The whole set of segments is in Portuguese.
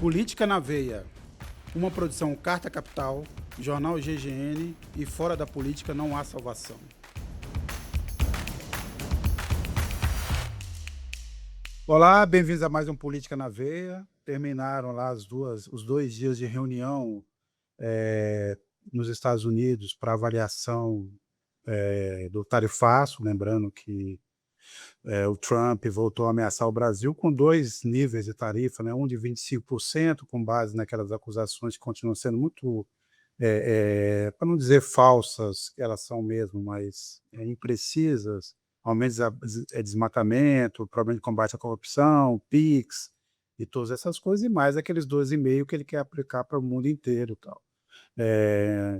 Política na Veia, uma produção Carta Capital, Jornal GGN e fora da política não há salvação. Olá, bem-vindos a mais um Política na Veia. Terminaram lá os 2 dias de reunião nos Estados Unidos para avaliação do tarifaço, lembrando que o Trump voltou a ameaçar o Brasil com 2 níveis de tarifa, né, um de 25%, com base naquelas acusações que continuam sendo muito, para não dizer falsas, que elas são mesmo, mas imprecisas, aumentos desmatamento, problema de combate à corrupção, PIX e todas essas coisas, e mais aqueles 12,5 que ele quer aplicar para o mundo inteiro e tal.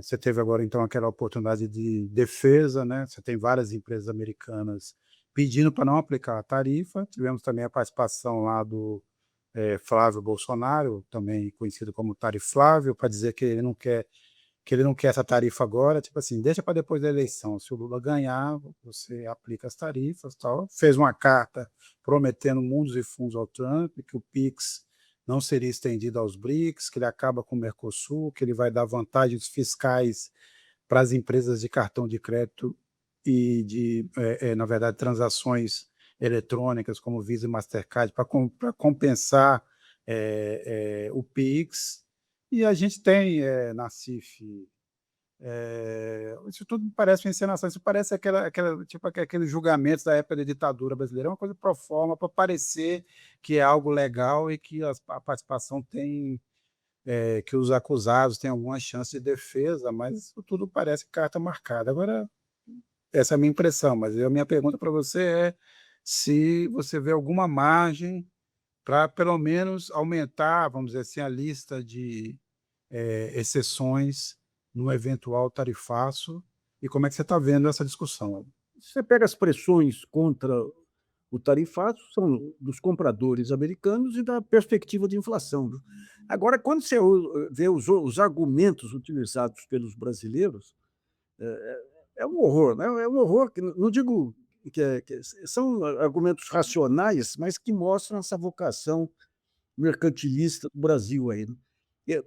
Você teve agora, então, aquela oportunidade de defesa, né, você tem várias empresas americanas pedindo para não aplicar a tarifa, tivemos também a participação lá do Flávio Bolsonaro, também conhecido como Tariflávio, para dizer que ele não quer essa tarifa agora, tipo assim, deixa para depois da eleição, se o Lula ganhar, você aplica as tarifas, tal. Fez uma carta prometendo mundos e fundos ao Trump, que o PIX não seria estendido aos BRICS, que ele acaba com o Mercosul, que ele vai dar vantagens fiscais para as empresas de cartão de crédito e na verdade, transações eletrônicas como Visa e Mastercard para compensar o PIX. E a gente tem, Nassif, isso tudo me parece uma encenação, isso parece tipo aqueles julgamentos da época da ditadura brasileira, é uma coisa pro forma, para parecer que é algo legal e que a participação tem, que os acusados têm alguma chance de defesa, mas isso tudo parece carta marcada. Agora, essa é a minha impressão, mas a minha pergunta para você é se você vê alguma margem para, pelo menos, aumentar, vamos dizer assim, a lista de exceções no eventual tarifaço, e como é que você está vendo essa discussão? Você pega as pressões contra o tarifaço, são dos compradores americanos e da perspectiva de inflação, viu. Agora, quando você vê os argumentos utilizados pelos brasileiros, é um horror, né, é um horror que não digo que são argumentos racionais, mas que mostram essa vocação mercantilista do Brasil aí, né.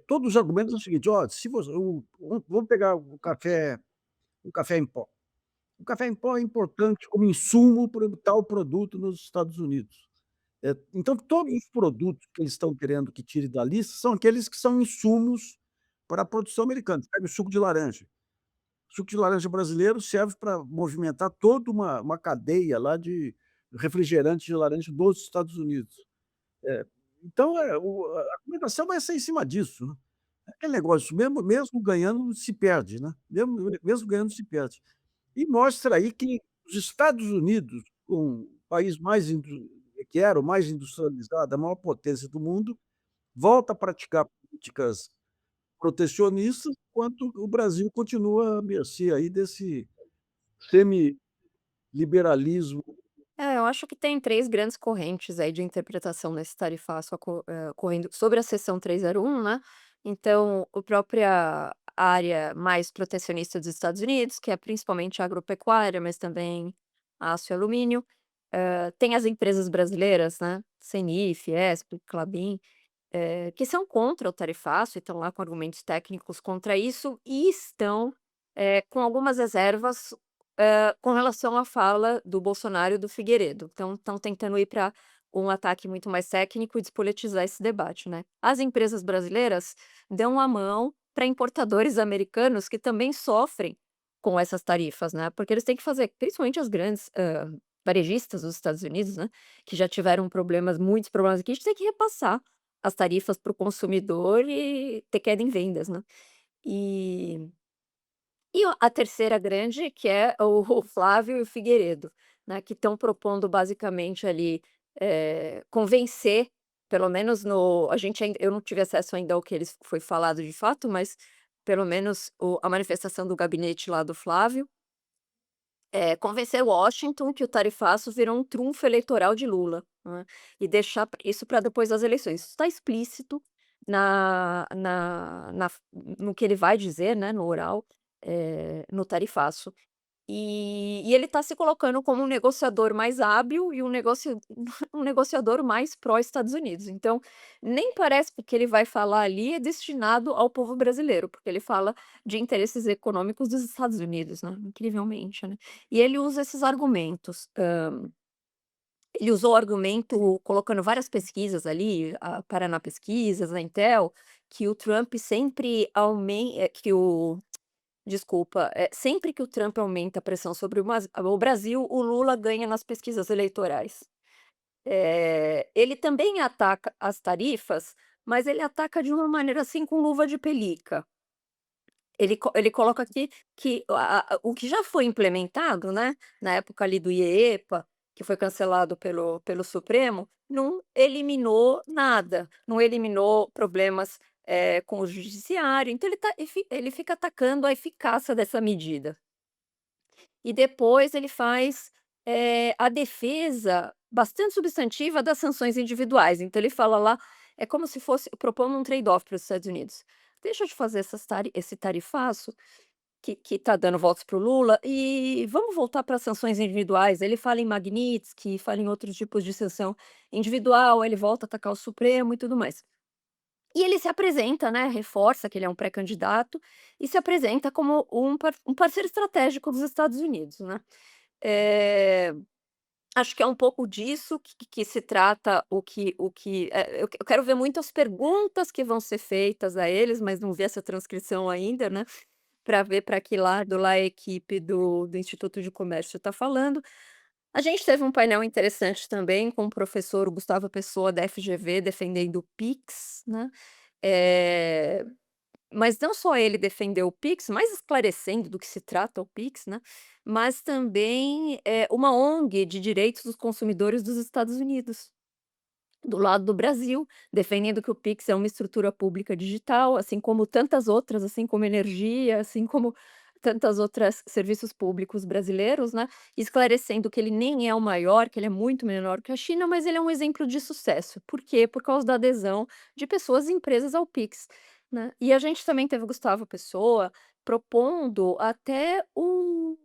Todos os argumentos são o seguinte: "Ó, se você vamos pegar o café em pó. O café em pó é importante como insumo para tal produto nos Estados Unidos. Então todos os produtos que eles estão querendo que tire da lista são aqueles que são insumos para a produção americana. Pega o suco de laranja. O suco de laranja brasileiro serve para movimentar toda uma cadeia lá de refrigerante de laranja dos Estados Unidos. É, então, a argumentação vai ser em cima disso, né. Aquele negócio, mesmo ganhando se perde, né, mesmo ganhando se perde. E mostra aí que os Estados Unidos, um país mais que era o mais industrializado, a maior potência do mundo, volta a praticar políticas protecionistas, enquanto o Brasil continua à mercê aí desse semi-liberalismo. Eu acho que tem 3 grandes correntes aí de interpretação nesse tarifaço ocorrendo sobre a seção 301, né. Então, a própria área mais protecionista dos Estados Unidos, que é principalmente a agropecuária, mas também aço e alumínio. Tem as empresas brasileiras, né, Cenif, Expo, Klabin, que são contra o tarifaço e estão lá com argumentos técnicos contra isso e estão, com algumas reservas, com relação à fala do Bolsonaro e do Figueiredo. Então estão tentando ir para um ataque muito mais técnico e despolitizar esse debate, né. As empresas brasileiras dão a mão para importadores americanos que também sofrem com essas tarifas, né, porque eles têm que fazer, principalmente as grandes, varejistas dos Estados Unidos, né, que já tiveram muitos problemas aqui, a gente tem que repassar as tarifas para o consumidor e ter queda em vendas, né. E a terceira grande, que é o Flávio e o Figueiredo, né, que estão propondo basicamente ali, convencer, pelo menos no a gente ainda eu não tive acesso ainda ao que eles foi falado de fato, mas pelo menos a manifestação do gabinete lá do Flávio, convencer Washington que o tarifaço virou um trunfo eleitoral de Lula, né, e deixar isso para depois das eleições. Isso está explícito no que ele vai dizer, né, no oral, no tarifaço. E ele está se colocando como um negociador mais hábil e um negociador mais pró-Estados Unidos. Então, nem parece que o que ele vai falar ali é destinado ao povo brasileiro, porque ele fala de interesses econômicos dos Estados Unidos, né, incrivelmente, né. E ele usa esses argumentos, ele usou o argumento colocando várias pesquisas ali, a Paraná Pesquisas, a Intel, que o Trump sempre que o desculpa, sempre que o Trump aumenta a pressão sobre o Brasil, o Lula ganha nas pesquisas eleitorais. Ele também ataca as tarifas, mas ele ataca de uma maneira, assim, com luva de pelica. Ele coloca aqui que o que já foi implementado, né, na época ali do IEEPA, que foi cancelado pelo Supremo, não eliminou nada, não eliminou problemas, com o judiciário, então ele fica atacando a eficácia dessa medida. E depois ele faz, a defesa bastante substantiva das sanções individuais, então ele fala lá, é como se fosse propondo um trade-off para os Estados Unidos. Deixa eu te fazer esse tarifaço que tá dando votos para o Lula e vamos voltar para as sanções individuais. Ele fala em Magnitsky, fala em outros tipos de sanção individual, ele volta a atacar o Supremo e tudo mais. E ele se apresenta, né, reforça que ele é um pré-candidato e se apresenta como um parceiro estratégico dos Estados Unidos, né. Eh, Acho que é um pouco disso que se trata eu quero ver muito as perguntas que vão ser feitas a eles, mas não vi essa transcrição ainda, né, para ver para que lado lá a equipe do Instituto de Comércio está falando. A gente teve um painel interessante também com o professor Gustavo Pessoa da FGV defendendo o PIX, né, eh, mas não só ele defendeu o PIX, mais esclarecendo do que se trata o PIX, né, mas também, uma ONG de direitos dos consumidores dos Estados Unidos, do lado do Brasil, defendendo que o Pix é uma estrutura pública digital, assim como tantas outras, assim como energia, assim como tantas outras serviços públicos brasileiros, né, esclarecendo que ele nem é o maior, que ele é muito menor que a China, mas ele é um exemplo de sucesso. Por quê? Por causa da adesão de pessoas e empresas ao Pix, né. E a gente também teve o Gustavo Pessoa propondo até um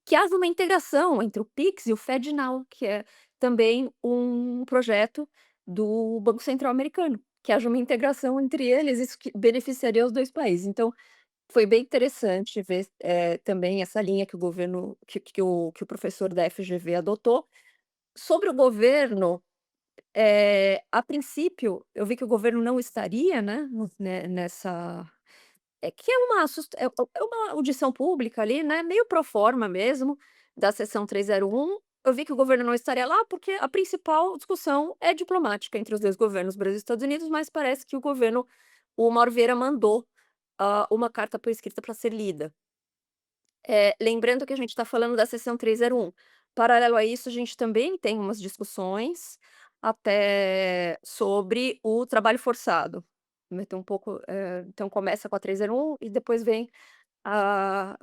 que haja uma integração entre o Pix e o FedNow, que é também um projeto do Banco Central americano, que haja uma integração entre eles, isso que beneficiaria os 2 países. Então, foi bem interessante ver, também essa linha que o governo que o professor da FGV adotou. Sobre o governo, a princípio, eu vi que o governo não estaria, né, nessa que é uma uma audição pública ali, né, meio pro forma mesmo, da seção 301. Eu vi que o governo não estaria lá, porque a principal discussão é diplomática entre os 2 governos, Brasil e Estados Unidos, mas parece que o Mauro Vieira mandou, uma carta por escrita para ser lida. Lembrando que a gente está falando da seção 301. Paralelo a isso, a gente também tem umas discussões até sobre o trabalho forçado. Meter um pouco, então começa com a 301 e depois vem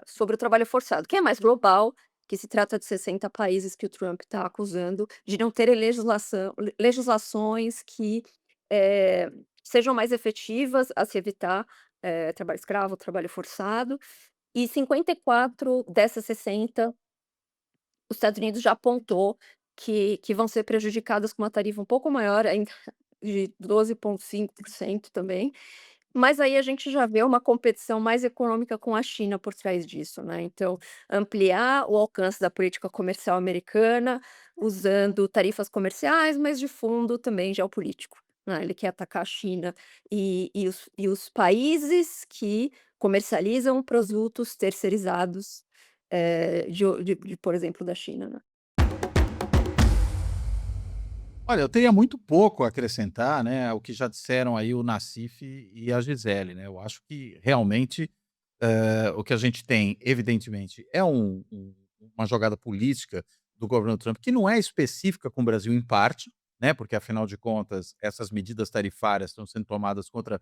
sobre o trabalho forçado, que é mais global, que se trata de 60 países que o Trump está acusando de não terem legislações que, eh, sejam mais efetivas a se evitar, trabalho escravo, trabalho forçado, e 54 dessas 60, os Estados Unidos já apontou que vão ser prejudicadas com uma tarifa um pouco maior ainda, de 12,5% também, mas aí a gente já vê uma competição mais econômica com a China por trás disso, né, então, ampliar o alcance da política comercial americana, usando tarifas comerciais, mas de fundo também geopolítico, né, ele quer atacar a China e os países que comercializam produtos terceirizados, por exemplo, da China, né. Olha, eu teria muito pouco a acrescentar, né, ao que já disseram aí o Nassif e a Gisele, né. Eu acho que realmente, o que a gente tem, evidentemente, é uma jogada política do governo Trump, que não é específica com o Brasil em parte, né, porque afinal de contas essas medidas tarifárias estão sendo tomadas contra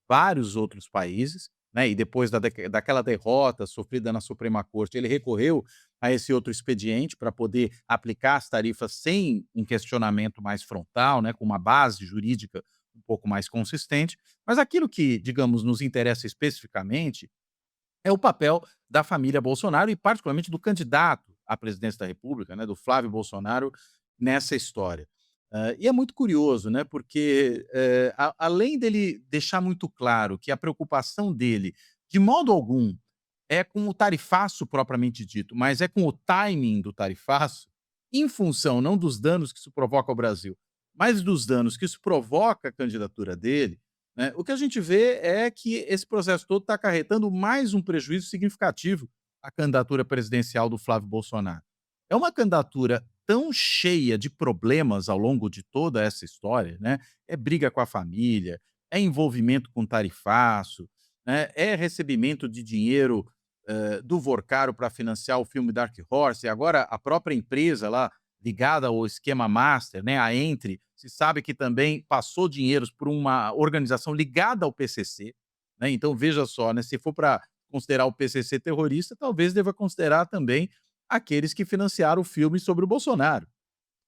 vários outros países, né, e depois daquela derrota sofrida na Suprema Corte, ele recorreu a esse outro expediente para poder aplicar as tarifas sem um questionamento mais frontal, né, com uma base jurídica um pouco mais consistente. Mas aquilo que, digamos, nos interessa especificamente é o papel da família Bolsonaro e particularmente do candidato à presidência da República, né, do Flávio Bolsonaro, nessa história. E é muito curioso, né, porque, além dele deixar muito claro que a preocupação dele, de modo algum, é com o tarifaço propriamente dito, mas é com o timing do tarifaço, em função não dos danos que isso provoca ao Brasil, mas dos danos que isso provoca à candidatura dele, né, o que a gente vê é que esse processo todo está acarretando mais um prejuízo significativo à candidatura presidencial do Flávio Bolsonaro. É uma candidatura tão cheia de problemas ao longo de toda essa história, né? É briga com a família, é envolvimento com tarifaço, né? É recebimento de dinheiro do Vorcaro para financiar o filme Dark Horse, e agora a própria empresa lá ligada ao esquema master, né, a Entre, se sabe que também passou dinheiros por uma organização ligada ao PCC, né, então veja só, né, se for para considerar o PCC terrorista, talvez deva considerar também aqueles que financiaram o filme sobre o Bolsonaro,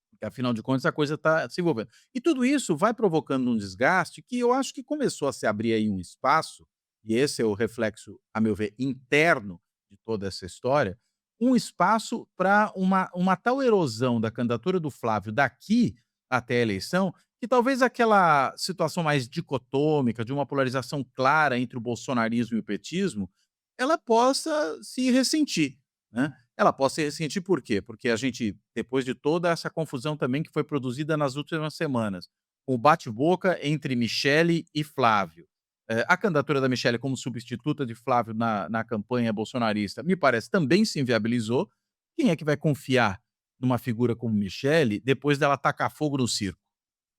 porque afinal de contas a coisa está se envolvendo. E tudo isso vai provocando um desgaste que eu acho que começou a se abrir aí um espaço, e esse é o reflexo, a meu ver, interno de toda essa história, um espaço para uma tal erosão da candidatura do Flávio daqui até a eleição, que talvez aquela situação mais dicotômica, de uma polarização clara entre o bolsonarismo e o petismo, ela possa se ressentir, né? Ela possa se ressentir por quê? Porque a gente, depois de toda essa confusão também que foi produzida nas últimas semanas, o bate-boca entre Michele e Flávio, a candidatura da Michele como substituta de Flávio na campanha bolsonarista, me parece, também se inviabilizou. Quem é que vai confiar numa figura como Michele depois dela tacar fogo no circo?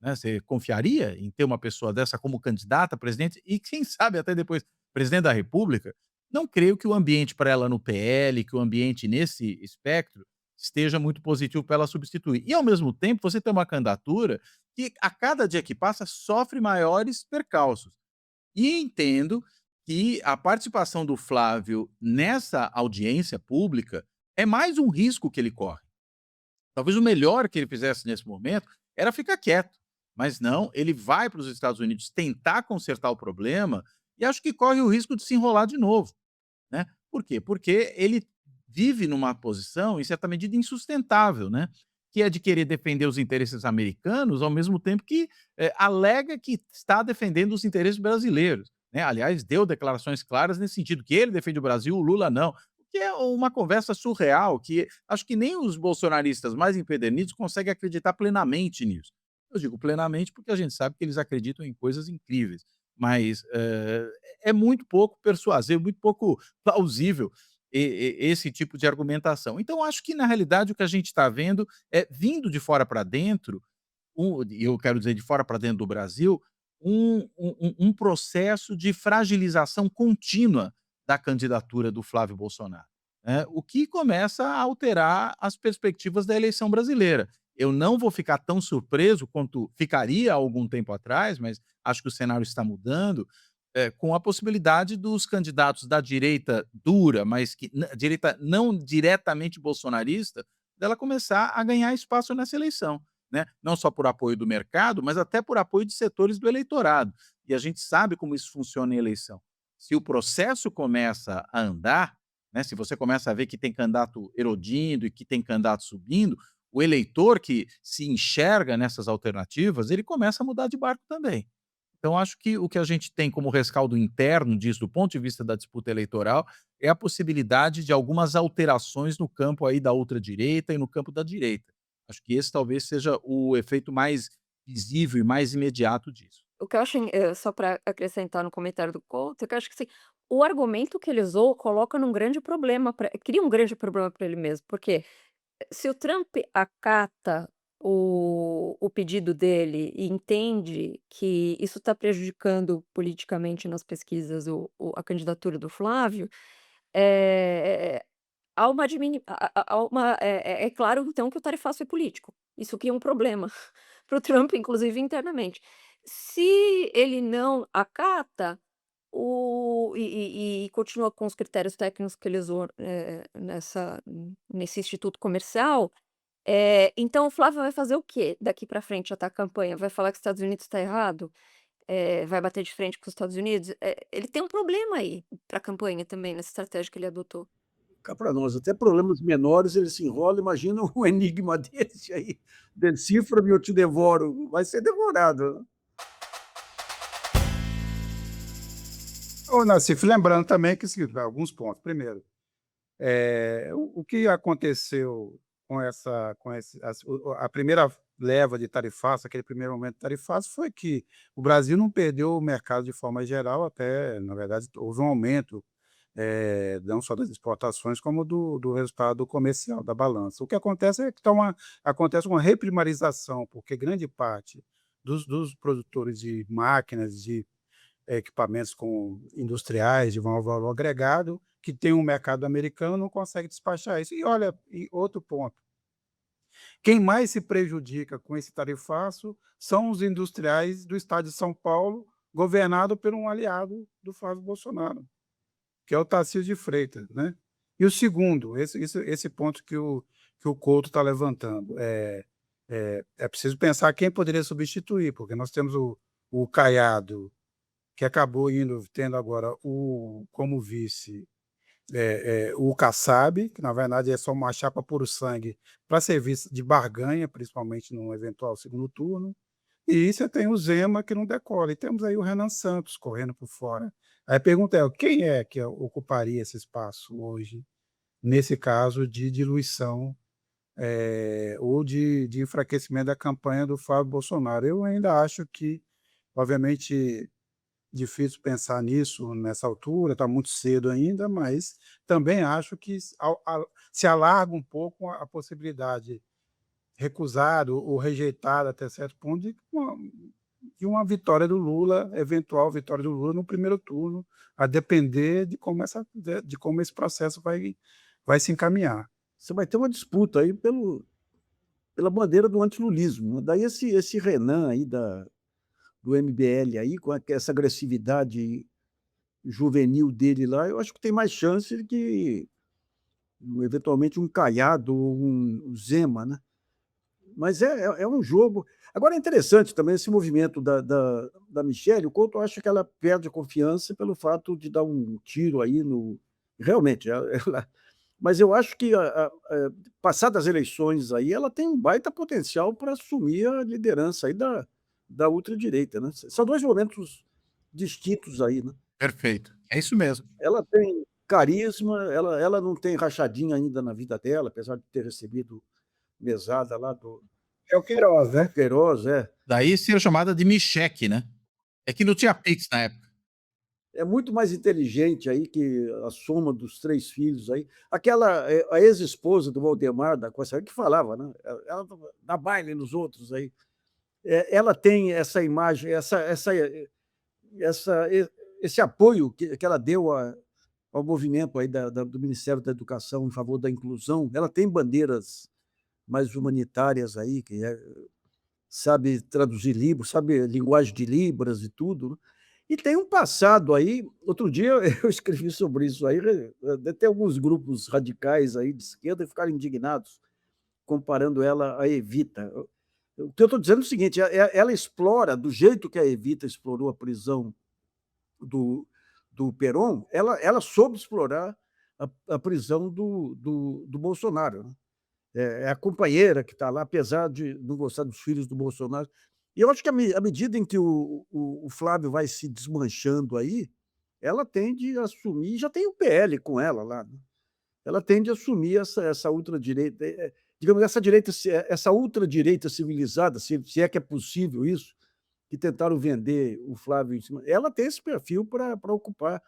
Né, você confiaria em ter uma pessoa dessa como candidata a presidente e quem sabe até depois presidente da república? Não creio que o ambiente para ela no PL, que o ambiente nesse espectro esteja muito positivo para ela substituir. E ao mesmo tempo você tem uma candidatura que a cada dia que passa sofre maiores percalços. E entendo que a participação do Flávio nessa audiência pública é mais um risco que ele corre. Talvez o melhor que ele fizesse nesse momento era ficar quieto, mas não, ele vai para os Estados Unidos tentar consertar o problema e acho que corre o risco de se enrolar de novo, né. Por quê? Porque ele vive numa posição, em certa medida, insustentável, né, que é de querer defender os interesses americanos, ao mesmo tempo que, alega que está defendendo os interesses brasileiros, né. Aliás, deu declarações claras nesse sentido, que ele defende o Brasil, o Lula não, o que é uma conversa surreal, que acho que nem os bolsonaristas mais empedernidos conseguem acreditar plenamente nisso. Eu digo plenamente, porque a gente sabe que eles acreditam em coisas incríveis, mas, é muito pouco persuasivo, muito pouco plausível esse tipo de argumentação. Então acho que na realidade o que a gente está vendo é vindo de fora para dentro, e eu quero dizer de fora para dentro do Brasil, um processo de fragilização contínua da candidatura do Flávio Bolsonaro, né, o que começa a alterar as perspectivas da eleição brasileira. Eu não vou ficar tão surpreso quanto ficaria há algum tempo atrás, mas acho que o cenário está mudando, com a possibilidade dos candidatos da direita dura, mas que direita não diretamente bolsonarista, dela começar a ganhar espaço nessa eleição, né? Não só por apoio do mercado, mas até por apoio de setores do eleitorado. E a gente sabe como isso funciona em eleição. Se o processo começa a andar, né, se você começa a ver que tem candidato erodindo e que tem candidato subindo, o eleitor que se enxerga nessas alternativas, ele começa a mudar de barco também. Então, acho que o que a gente tem como rescaldo interno disso, do ponto de vista da disputa eleitoral, é a possibilidade de algumas alterações no campo aí da ultradireita e no campo da direita. Acho que esse talvez seja o efeito mais visível e mais imediato disso. O que eu acho só para acrescentar no comentário do Couto, é que eu acho que, assim, o argumento que ele usou coloca num grande problema pra cria um grande problema para ele mesmo, porque se o Trump acata o pedido dele e entende que isso está prejudicando politicamente nas pesquisas a candidatura do Flávio, eh, há uma dimini há uma é claro então que o tarifaço é político. Isso cria um problema para o Trump, inclusive internamente. Se ele não acata e continua com os critérios técnicos que ele usou, nesse instituto comercial, então o Flávio vai fazer o quê daqui para frente até a campanha? Vai falar que os Estados Unidos está errado? vai bater de frente com os Estados Unidos. Ele tem um problema aí para a campanha também, nessa estratégia que ele adotou. Cá para nós, até problemas menores ele se enrola, imagina um enigma desse aí, decifra-me, eu te devoro, vai ser devorado, né? Ô, Nassif, lembrando também que alguns pontos. Primeiro, o que aconteceu a primeira leva de tarifaço, aquele primeiro momento de tarifaço, foi que o Brasil não perdeu o mercado de forma geral, até, na verdade, houve um aumento, não só das exportações, como do resultado comercial da balança. O que acontece é que acontece uma reprimarização, porque grande parte dos produtores de máquinas, de equipamentos industriais de maior valor agregado, que tem um mercado americano, não consegue despachar isso. E olha, e outro ponto, quem mais se prejudica com esse tarifaço são os industriais do estado de São Paulo, governado por um aliado do Flávio Bolsonaro, que é o Tarcísio de Freitas, né? E o segundo, esse ponto que o Couto está levantando, é preciso pensar quem poderia substituir, porque nós temos o Caiado, que acabou tendo agora como vice o Kassab, que na verdade é só uma chapa puro sangue para serviço de barganha, principalmente num eventual segundo turno. E você tem o Zema, que não decola. E temos aí o Renan Santos correndo por fora. Aí a pergunta é, quem é que ocuparia esse espaço hoje, nesse caso de diluição ou de enfraquecimento da campanha do Flávio Bolsonaro? Eu ainda acho que, obviamente, difícil pensar nisso nessa altura, está muito cedo ainda, mas também acho que se alarga um pouco a possibilidade recusada ou rejeitada até certo ponto de uma vitória do Lula, eventual vitória do Lula no primeiro turno, a depender de como esse processo vai se encaminhar. Você vai ter uma disputa aí pela bandeira do antilulismo, né? Daí esse Renan aí do MBL aí, com essa agressividade juvenil dele lá, eu acho que tem mais chance de que, eventualmente, um Caiado ou um Zema, né? Mas é um jogo. Agora é interessante também esse movimento da Michelle. O Couto acha que ela perde a confiança pelo fato de dar um tiro aí no. Realmente, mas eu acho que, passadas as eleições aí, ela tem um baita potencial para assumir a liderança aí da ultradireita, né? São dois momentos distintos aí, né? Perfeito. É isso mesmo. Ela tem carisma, ela não tem rachadinha ainda na vida dela, apesar de ter recebido mesada lá do É o Queiroz, né? Queiroz, Daí ser chamada de Micheque, né? É que não tinha Pix na época. é muito mais inteligente aí que a soma dos 3 filhos aí. Aquela, a ex-esposa do Valdemar da Costa que falava, né, ela dá baile nos outros aí. Ela tem essa imagem, esse apoio que ela deu ao movimento aí do Ministério da Educação em favor da inclusão. Ela tem bandeiras mais humanitárias aí, que sabe traduzir livros, sabe linguagem de Libras e tudo, né? E tem um passado aí. Outro dia eu escrevi sobre isso aí, tem alguns grupos radicais aí de esquerda que ficaram indignados, comparando ela a Evita. O que eu estou dizendo é o seguinte: ela explora, do jeito que a Evita explorou a prisão do Perón, ela soube explorar a prisão do Bolsonaro, né? É a companheira que está lá, apesar de não gostar dos filhos do Bolsonaro. E eu acho que à medida em que o Flávio vai se desmanchando aí, ela tende a assumir, já tem o PL com ela lá, né? Ela tende a assumir essa ultradireita, digamos, essa ultradireita civilizada, se é que é possível isso, que tentaram vender o Flávio em cima. Ela tem esse perfil para ocupar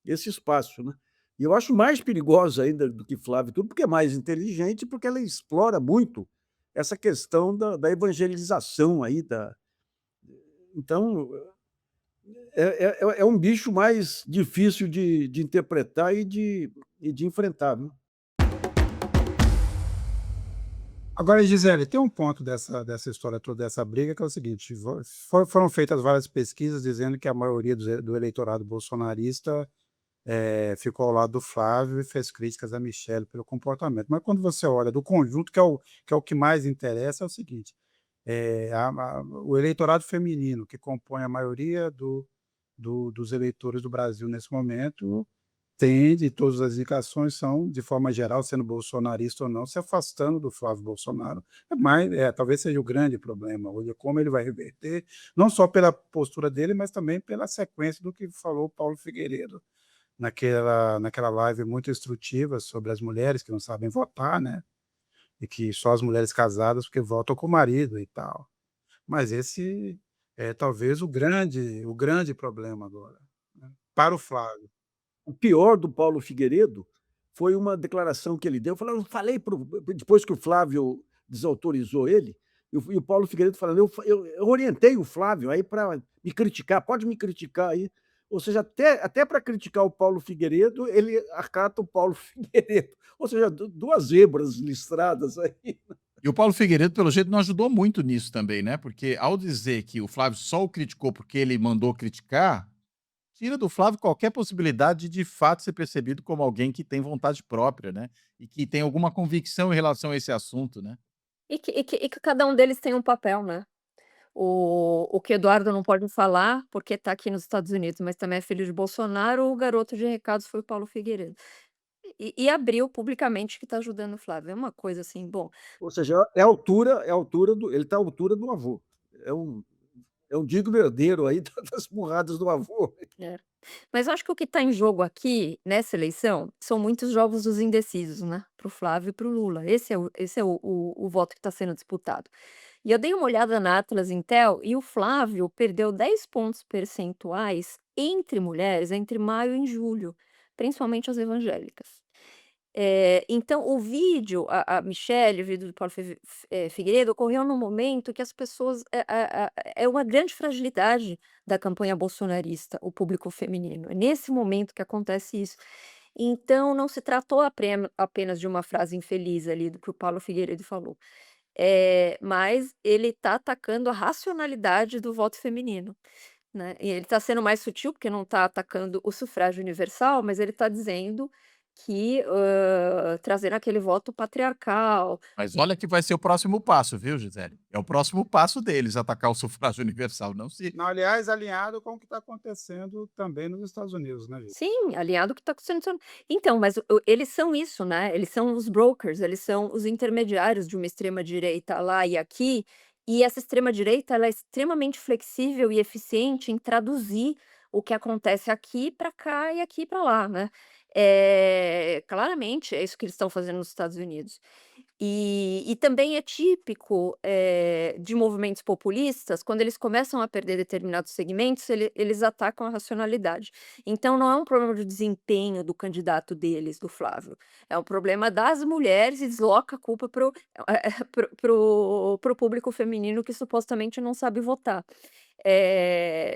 esse espaço, né? E eu acho mais perigosa ainda do que Flávio tudo, porque é mais inteligente, porque ela explora muito essa questão da evangelização aí então, é um bicho mais difícil de interpretar e de enfrentar, viu? Agora, Gisele, tem um ponto dessa história toda, dessa briga, que é o seguinte: foram feitas várias pesquisas dizendo que a maioria do eleitorado bolsonarista ficou ao lado do Flávio e fez críticas a Michelle pelo comportamento. Mas quando você olha do conjunto, que é o que mais interessa, é o seguinte: o eleitorado feminino, que compõe a maioria dos eleitores do Brasil nesse momento, tende, todas as indicações são, de forma geral, sendo bolsonarista ou não, se afastando do Flávio Bolsonaro. Talvez seja o grande problema hoje, é como ele vai reverter, não só pela postura dele, mas também pela sequência do que falou o Paulo Figueiredo naquela live muito instrutiva sobre as mulheres que não sabem votar, né? E que só as mulheres casadas porque votam com o marido e tal. Mas esse é talvez o grande problema agora, né, para o Flávio. O pior do Paulo Figueiredo foi uma declaração que ele deu, falou: "Eu falei para depois que o Flávio desautorizou ele, e o Paulo Figueiredo falando: "Eu orientei o Flávio aí para me criticar, pode me criticar aí". Ou seja, até para criticar o Paulo Figueiredo, ele acata o Paulo Figueiredo. Ou seja, 2 zebras listradas aí. E o Paulo Figueiredo, pelo jeito, não ajudou muito nisso também, né? Porque ao dizer que o Flávio só o criticou porque ele mandou criticar, tira do Flávio qualquer possibilidade de fato ser percebido como alguém que tem vontade própria, né? E que tem alguma convicção em relação a esse assunto, né? E que cada um deles tem um papel, né. O que Eduardo não pode falar, porque está aqui nos Estados Unidos, mas também é filho de Bolsonaro, o garoto de recados foi o Paulo Figueiredo. E abriu publicamente que está ajudando o Flávio, é uma coisa assim, bom, Ou seja, é a altura do ele está à altura do avô. É um é um digno herdeiro aí das burradas do avô. é. Mas eu acho que o que está em jogo aqui, nessa eleição, são muitos jogos dos indecisos, né, para o Flávio e para o Lula. Esse é o voto que está sendo disputado. E eu dei uma olhada na Atlas Intel e o Flávio perdeu 10 pontos percentuais entre mulheres entre maio e julho, principalmente as evangélicas. Então o vídeo, a Michelle, o vídeo do Paulo Figueiredo, ocorreu num momento que as pessoas é uma grande fragilidade da campanha bolsonarista, o público feminino. É nesse momento que acontece isso. Então não se tratou apenas de uma frase infeliz ali do que o Paulo Figueiredo falou. Mas ele está atacando a racionalidade do voto feminino, né, e ele está sendo mais sutil, porque não está atacando o sufrágio universal, mas ele está dizendo que, trazendo aquele voto patriarcal. Mas olha que vai ser o próximo passo, viu, Gisele? É o próximo passo deles, atacar o sufrágio universal. Não se. Não, aliás, alinhado com o que está acontecendo também nos Estados Unidos, né, Vitor? Sim, alinhado com o que está acontecendo. Então, mas eles são isso, né, eles são os brokers, eles são os intermediários de uma extrema direita lá e aqui, e essa extrema direita ela é extremamente flexível e eficiente em traduzir o que acontece aqui para cá e aqui para lá, né. Claramente é isso que eles estão fazendo nos Estados Unidos. E também é típico, de movimentos populistas, quando eles começam a perder determinados segmentos, eles atacam a racionalidade. Então não é um problema de desempenho do candidato deles, do Flávio, é um problema das mulheres e desloca a culpa para o público feminino que supostamente não sabe votar.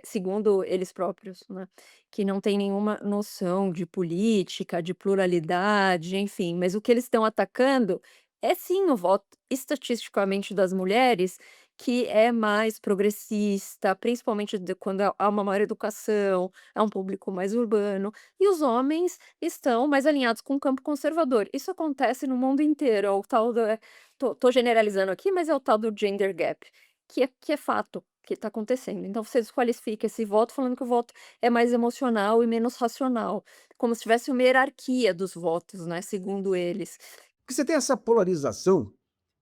Segundo eles próprios, né, que não tem nenhuma noção de política, de pluralidade, enfim, mas o que eles estão atacando é sim o voto estatisticamente das mulheres, que é mais progressista, principalmente quando há uma maior educação, é um público mais urbano, e os homens estão mais alinhados com o campo conservador. Isso acontece no mundo inteiro, é o tal do tô generalizando aqui, mas é o tal do gender gap, que é fato, que está acontecendo. Então você desqualifica esse voto falando que o voto é mais emocional e menos racional, como se tivesse uma hierarquia dos votos, né, segundo eles. Porque você tem essa polarização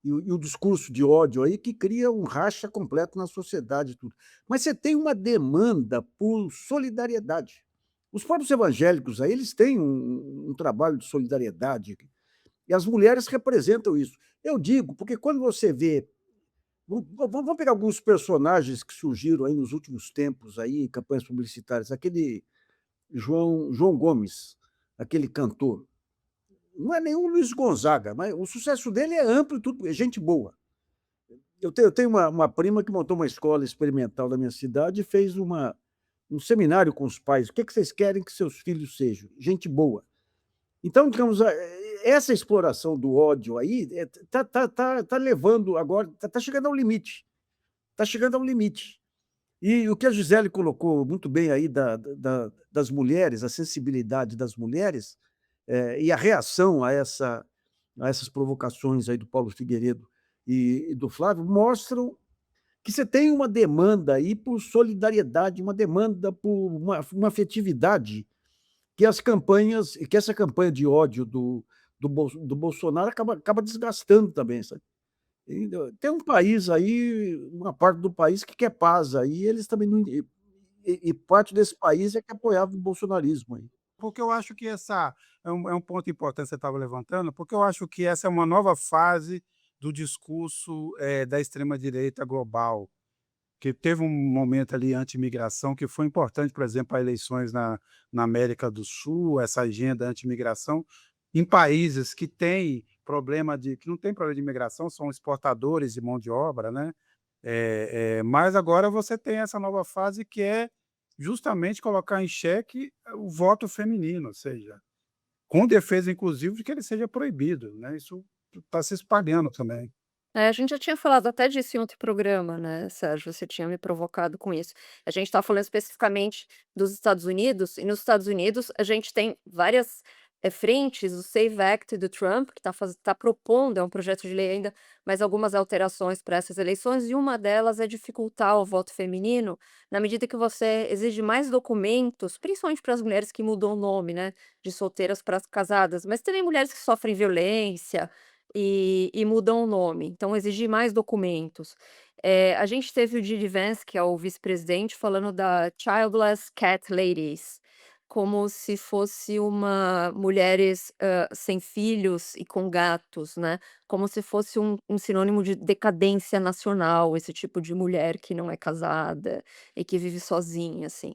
e o discurso de ódio aí que cria um racha completo na sociedade e tudo. Mas você tem uma demanda por solidariedade. Os próprios evangélicos aí, eles têm um trabalho de solidariedade, e as mulheres representam isso. Eu digo, porque quando você vê vamos pegar alguns personagens que surgiram aí nos últimos tempos aí, em campanhas publicitárias, aquele João Gomes, aquele cantor. Não é nenhum Luiz Gonzaga, mas o sucesso dele é amplo e tudo, é gente boa. Eu tenho uma prima que montou uma escola experimental da minha cidade e fez um seminário com os pais. O que que vocês querem que seus filhos sejam? Gente boa. Então, digamos, essa exploração do ódio aí tá levando agora, tá chegando ao limite. Está chegando ao limite. E o que a Gisele colocou muito bem aí das mulheres, a sensibilidade das mulheres, e a reação a essas provocações aí do Paulo Figueiredo e do Flávio, mostram que você tem uma demanda aí por solidariedade, uma demanda por uma afetividade que essa campanha de ódio do Bolsonaro acaba desgastando também, sabe. Tem um país aí, uma parte do país que quer paz aí, eles também não e parte desse país é que apoiava o bolsonarismo aí. Porque eu acho que essa é um ponto importante que você estava levantando, porque eu acho que essa é uma nova fase do discurso, da extrema-direita global, que teve um momento ali anti-imigração que foi importante, por exemplo, para eleições na América do Sul, essa agenda anti-imigração, em países que não tem problema de imigração, são exportadores de mão de obra, né. Mas agora você tem essa nova fase que é justamente colocar em xeque o voto feminino, ou seja, com defesa inclusive de que ele seja proibido, né, isso está se espalhando também. A gente já tinha falado até disso em outro programa, né, Sérgio, você tinha me provocado com isso. A gente estava falando especificamente dos Estados Unidos, e nos Estados Unidos a gente tem várias, frentes, o SAVE Act do Trump, que está propondo, é um projeto de lei ainda, mas algumas alterações para essas eleições, e uma delas é dificultar o voto feminino, na medida que você exige mais documentos, principalmente para as mulheres que mudam o nome, né, de solteiras para casadas, mas também mulheres que sofrem violência, e mudam o nome, então exigir mais documentos. A gente teve o J.D. Vance, que é o vice-presidente, falando da Childless Cat Ladies, como se fosse uma mulheres, sem filhos e com gatos, né, como se fosse um sinônimo de decadência nacional, esse tipo de mulher que não é casada e que vive sozinha, assim.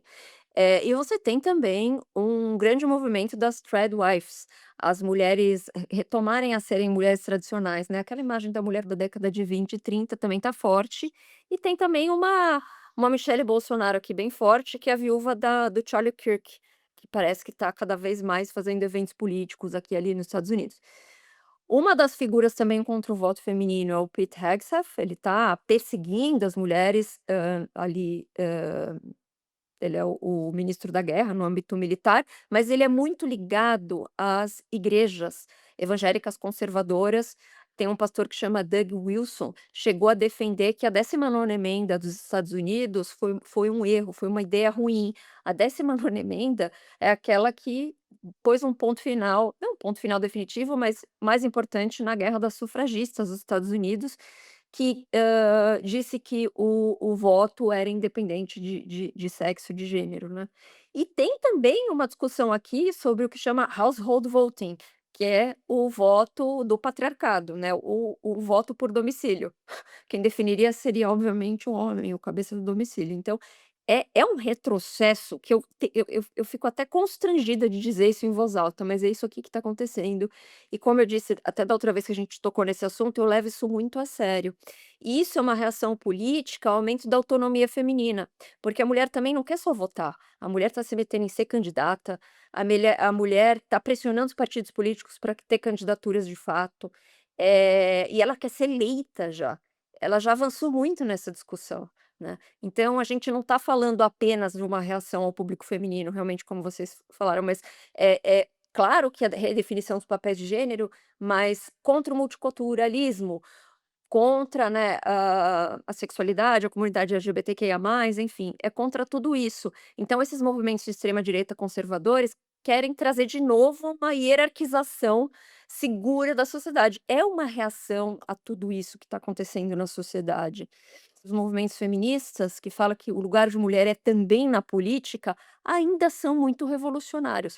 E você tem também um grande movimento das tradwives, as mulheres retomarem a serem mulheres tradicionais, né, aquela imagem da mulher da década de 20 e 30 também tá forte, e tem também uma Michelle Bolsonaro aqui bem forte, que é a viúva do Charlie Kirk, que parece que tá cada vez mais fazendo eventos políticos aqui e ali nos Estados Unidos. Uma das figuras também contra o voto feminino é o Pete Hegseth, ele tá perseguindo as mulheres, ali, ele é o ministro da guerra no âmbito militar, mas ele é muito ligado às igrejas evangélicas conservadoras. Tem um pastor que chama Doug Wilson, chegou a defender que a 19ª emenda dos Estados Unidos foi um erro, foi uma ideia ruim. A 19ª emenda é aquela que pôs um ponto final, não um ponto final definitivo, mas mais importante, na guerra das sufragistas dos Estados Unidos, que, disse que o voto era independente de sexo, de gênero, né. E tem também uma discussão aqui sobre o que chama household voting, que é o voto do patriarcado, né, o voto por domicílio. Quem definiria seria, obviamente, o homem, o cabeça do domicílio. Então, é um retrocesso que eu fico até constrangida de dizer isso em voz alta, mas é isso aqui que está acontecendo. E como eu disse até da outra vez que a gente tocou nesse assunto, eu levo isso muito a sério. E isso é uma reação política ao aumento da autonomia feminina, porque a mulher também não quer só votar, a mulher está se metendo em ser candidata, a mulher está pressionando os partidos políticos para ter candidaturas de fato, e ela quer ser eleita já. Ela já avançou muito nessa discussão, né. Então a gente não está falando apenas de uma reação ao público feminino, realmente como vocês falaram, mas é claro que a redefinição dos papéis de gênero, mas contra o multiculturalismo, contra, né, a sexualidade, a comunidade LGBTQIA+, enfim, é contra tudo isso. Então esses movimentos de extrema direita conservadores querem trazer de novo uma hierarquização segura da sociedade. É uma reação a tudo isso que está acontecendo na sociedade. Os movimentos feministas, que falam que o lugar de mulher é também na política, ainda são muito revolucionários.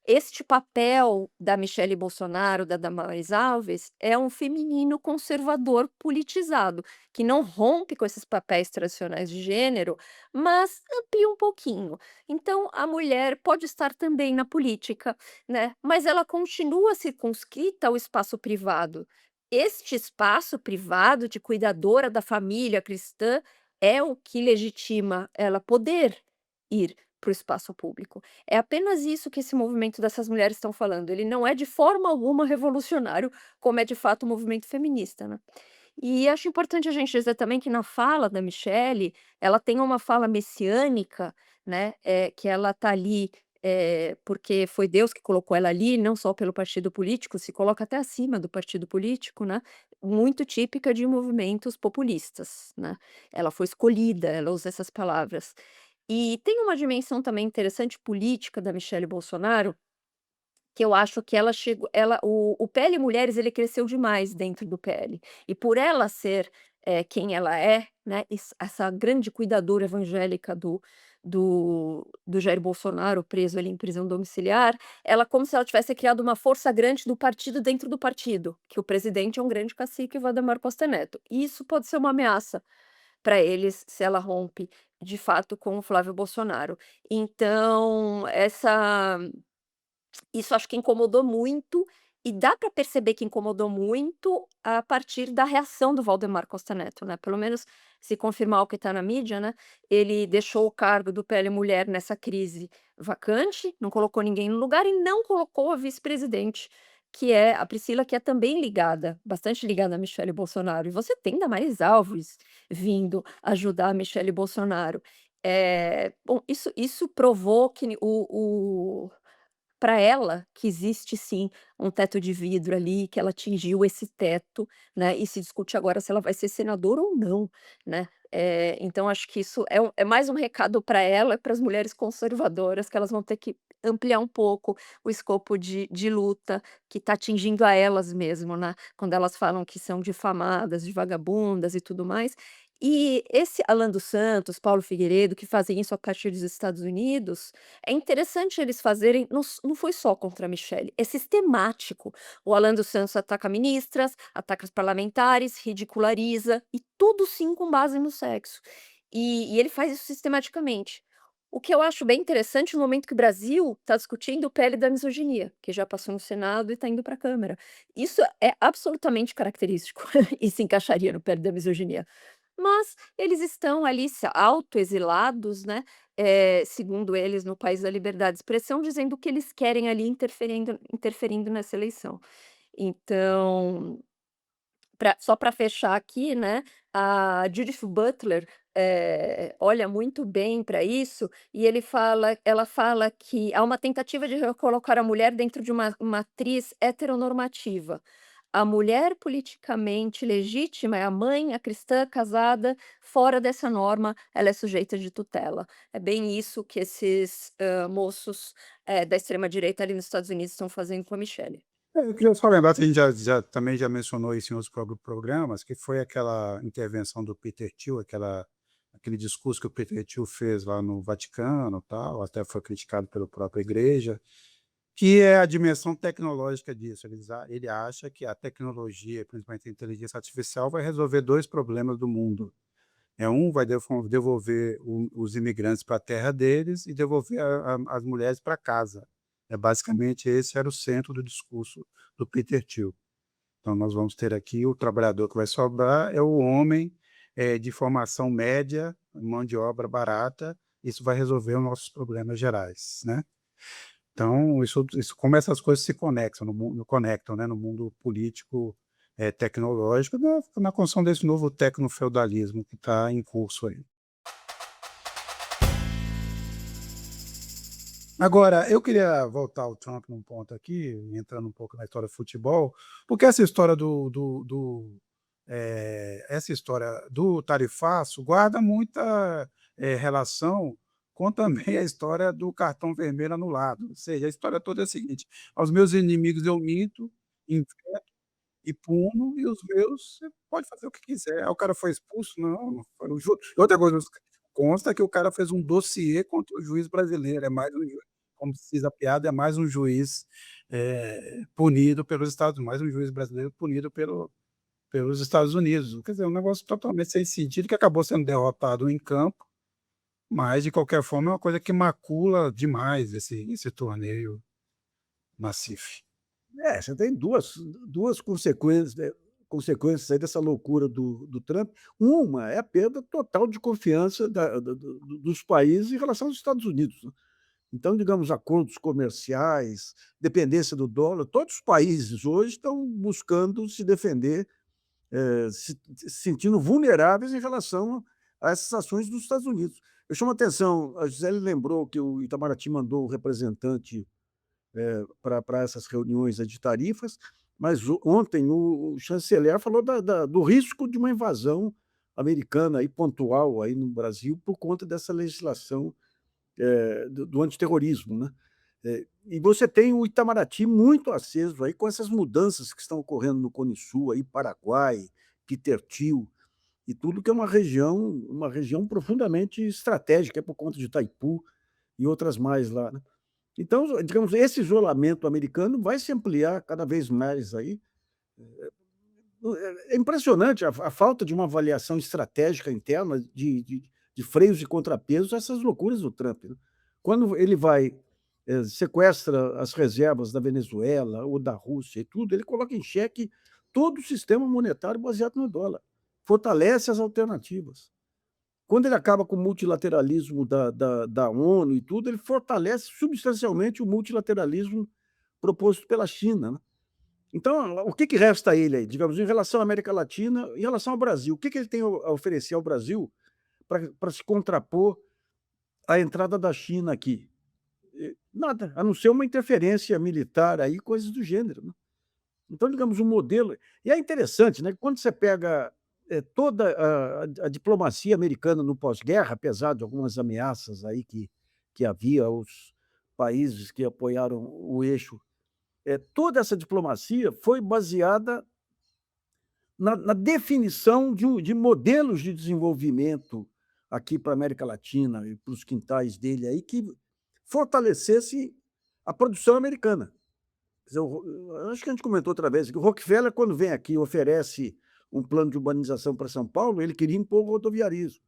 Este papel da Michelle Bolsonaro, da Damares Alves, é um feminino conservador politizado, que não rompe com esses papéis tradicionais de gênero, mas amplia um pouquinho. Então, a mulher pode estar também na política, né? Mas ela continua circunscrita ao espaço privado. Este espaço privado de cuidadora da família cristã é o que legitima ela poder ir para o espaço público. É apenas isso que esse movimento dessas mulheres estão falando. Ele não é de forma alguma revolucionário, como é de fato o movimento feminista, né. E acho importante a gente dizer também que na fala da Michelle, ela tem uma fala messiânica, né, que ela tá ali, porque foi Deus que colocou ela ali, não só pelo partido político, se coloca até acima do partido político, né, muito típica de movimentos populistas, né. Ela foi escolhida, ela usa essas palavras. E tem uma dimensão também interessante política da Michelle Bolsonaro, que eu acho que ela chegou ela o PL Mulheres, ele cresceu demais dentro do PL. E por ela ser, quem ela é, né, essa grande cuidadora evangélica do Jair Bolsonaro, preso ali em prisão domiciliar, ela como se ela tivesse criado uma força grande do partido dentro do partido, que o presidente é um grande cacique, Valdemar Costa Neto. E isso pode ser uma ameaça para eles se ela rompe, de fato, com o Flávio Bolsonaro. Então, isso acho que incomodou muito, e dá para perceber que incomodou muito a partir da reação do Valdemar Costa Neto, né, pelo menos se confirmar o que está na mídia, né, ele deixou o cargo do PL Mulher nessa crise vacante, não colocou ninguém no lugar e não colocou a vice-presidente, que é a Priscila, que é também ligada, bastante ligada a Michelle Bolsonaro. E você tem Damares Alves vindo ajudar a Michelle Bolsonaro. Bom, isso provou que para ela, que existe sim um teto de vidro ali, que ela atingiu esse teto, né, e se discute agora se ela vai ser senadora ou não, né. Então acho que isso é mais um recado para ela e para as mulheres conservadoras, que elas vão ter que ampliar um pouco o escopo de luta que está atingindo a elas mesmo, né, quando elas falam que são difamadas, de vagabundas e tudo mais. E esse Alan dos Santos, Paulo Figueiredo, que fazem isso a partir dos Estados Unidos, é interessante eles fazerem, não foi só contra a Michelle, é sistemático. O Alan dos Santos ataca ministras, ataca os parlamentares, ridiculariza, e tudo sim com base no sexo. E ele faz isso sistematicamente. O que eu acho bem interessante no momento que o Brasil está discutindo o PL da misoginia, que já passou no Senado e está indo para a Câmara. Isso é absolutamente característico e se encaixaria no PL da misoginia. Mas eles estão ali autoexilados, né, segundo eles, no país da liberdade de expressão, dizendo o que eles querem ali, interferindo nessa eleição. Então, só para fechar aqui, né, a Judith Butler, olha muito bem para isso, e ela fala que há uma tentativa de recolocar a mulher dentro de uma matriz heteronormativa. A mulher politicamente legítima é a mãe, a cristã, casada, fora dessa norma, ela é sujeita de tutela. É bem isso que esses, moços, da extrema direita ali nos Estados Unidos estão fazendo com a Michelle. Eu queria só lembrar que a gente também já mencionou isso em outros programas, que foi aquela intervenção do Peter Thiel, aquele discurso que o Peter Thiel fez lá no Vaticano, tal, até foi criticado pela própria igreja, que é a dimensão tecnológica disso. Ele acha que a tecnologia, principalmente a inteligência artificial, vai resolver dois problemas do mundo. Um vai devolver os imigrantes para a terra deles e devolver as mulheres para casa. Basicamente, esse era o centro do discurso do Peter Thiel. Então, nós vamos ter aqui o trabalhador que vai sobrar, é o homem de formação média, mão de obra barata, isso vai resolver os nossos problemas gerais, né? Então, como essas coisas se conectam, né, no mundo político, tecnológico, na construção desse novo tecnofeudalismo que está em curso aí. Agora, eu queria voltar ao Trump num ponto aqui, entrando um pouco na história do futebol, porque essa história essa história do tarifaço guarda muita relação com também a história do cartão vermelho anulado. Ou seja, a história toda é a seguinte: aos meus inimigos eu minto, enfrento e puno, e os meus você pode fazer o que quiser. Aí o cara foi expulso? Não, não foi. Outra coisa, consta que o cara fez um dossiê contra o juiz brasileiro, é mais um juiz, como se diz a piada, é mais um juiz punido pelos Estados Unidos, mais um juiz brasileiro punido pelos Estados Unidos. Quer dizer, um negócio totalmente sem sentido, que acabou sendo derrotado em campo, mas, de qualquer forma, é uma coisa que macula demais esse torneio na CIF. Você tem duas consequências aí dessa loucura do Trump. Uma é a perda total de confiança dos países em relação aos Estados Unidos, né. Então, digamos, acordos comerciais, dependência do dólar, todos os países hoje estão buscando se defender, se sentindo vulneráveis em relação a essas ações dos Estados Unidos. Eu chamo a atenção, a Gisele lembrou que o Itamaraty mandou um representante para essas reuniões de tarifas, mas ontem o chanceler falou do risco de uma invasão americana aí, pontual aí no Brasil por conta dessa legislação do antiterrorismo, né? E você tem o Itamaraty muito aceso aí com essas mudanças que estão ocorrendo no Cone Sul, aí, Paraguai, Quitertio, e tudo que é uma região profundamente estratégica, é por conta de Itaipu e outras mais lá, né. Então, digamos, esse isolamento americano vai se ampliar cada vez mais aí. É impressionante a falta de uma avaliação estratégica interna de freios e contrapesos a essas loucuras do Trump, né. Quando ele vai, sequestra as reservas da Venezuela ou da Rússia e tudo, ele coloca em xeque todo o sistema monetário baseado no dólar, fortalece as alternativas. Quando ele acaba com o multilateralismo da ONU e tudo, ele fortalece substancialmente o multilateralismo proposto pela China, né. Então, o que resta a ele aí? Digamos, em relação à América Latina, em relação ao Brasil, o que ele tem a oferecer ao Brasil para se contrapor à entrada da China aqui? Nada, a não ser uma interferência militar aí, coisas do gênero, né. Então, digamos, um modelo e é interessante, né, que quando você pega, toda a diplomacia americana no pós-guerra, apesar de algumas ameaças aí que havia aos países que apoiaram o eixo, toda essa diplomacia foi baseada na definição de modelos de desenvolvimento aqui para a América Latina e para os quintais dele aí, que fortalecesse a produção americana. Quer dizer, eu acho que a gente comentou outra vez que o Rockefeller, quando vem aqui e oferece um plano de urbanização para São Paulo, ele queria impor o rodoviarismo.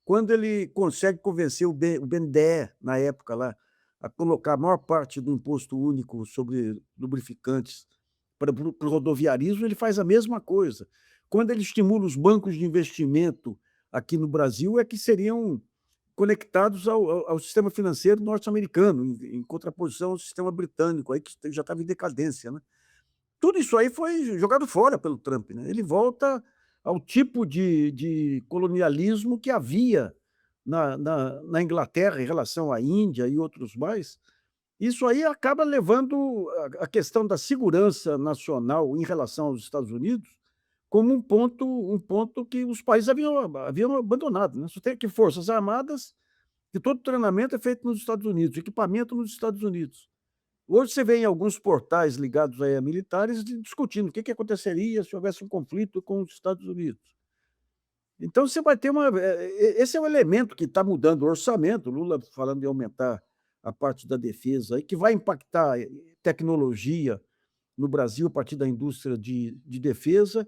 Quando ele consegue convencer o BNDE, na época lá, a colocar a maior parte do imposto único sobre lubrificantes para o rodoviarismo, ele faz a mesma coisa. Quando ele estimula os bancos de investimento aqui no Brasil, é que seriam conectados ao sistema financeiro norte-americano, em contraposição ao sistema britânico, aí que já estava em decadência, né. Tudo isso aí foi jogado fora pelo Trump, né. Ele volta ao tipo de colonialismo que havia na Inglaterra em relação à Índia e outros mais. Isso aí acaba levando a questão da segurança nacional em relação aos Estados Unidos como um ponto que os países haviam abandonado, né. Você tem aqui forças armadas que todo o treinamento é feito nos Estados Unidos, equipamento nos Estados Unidos. Hoje você vê em alguns portais ligados aí a militares discutindo o que aconteceria se houvesse um conflito com os Estados Unidos. Então você vai ter esse é o elemento que está mudando o orçamento, Lula falando em aumentar a parte da defesa aí, que vai impactar tecnologia no Brasil a partir da indústria de defesa,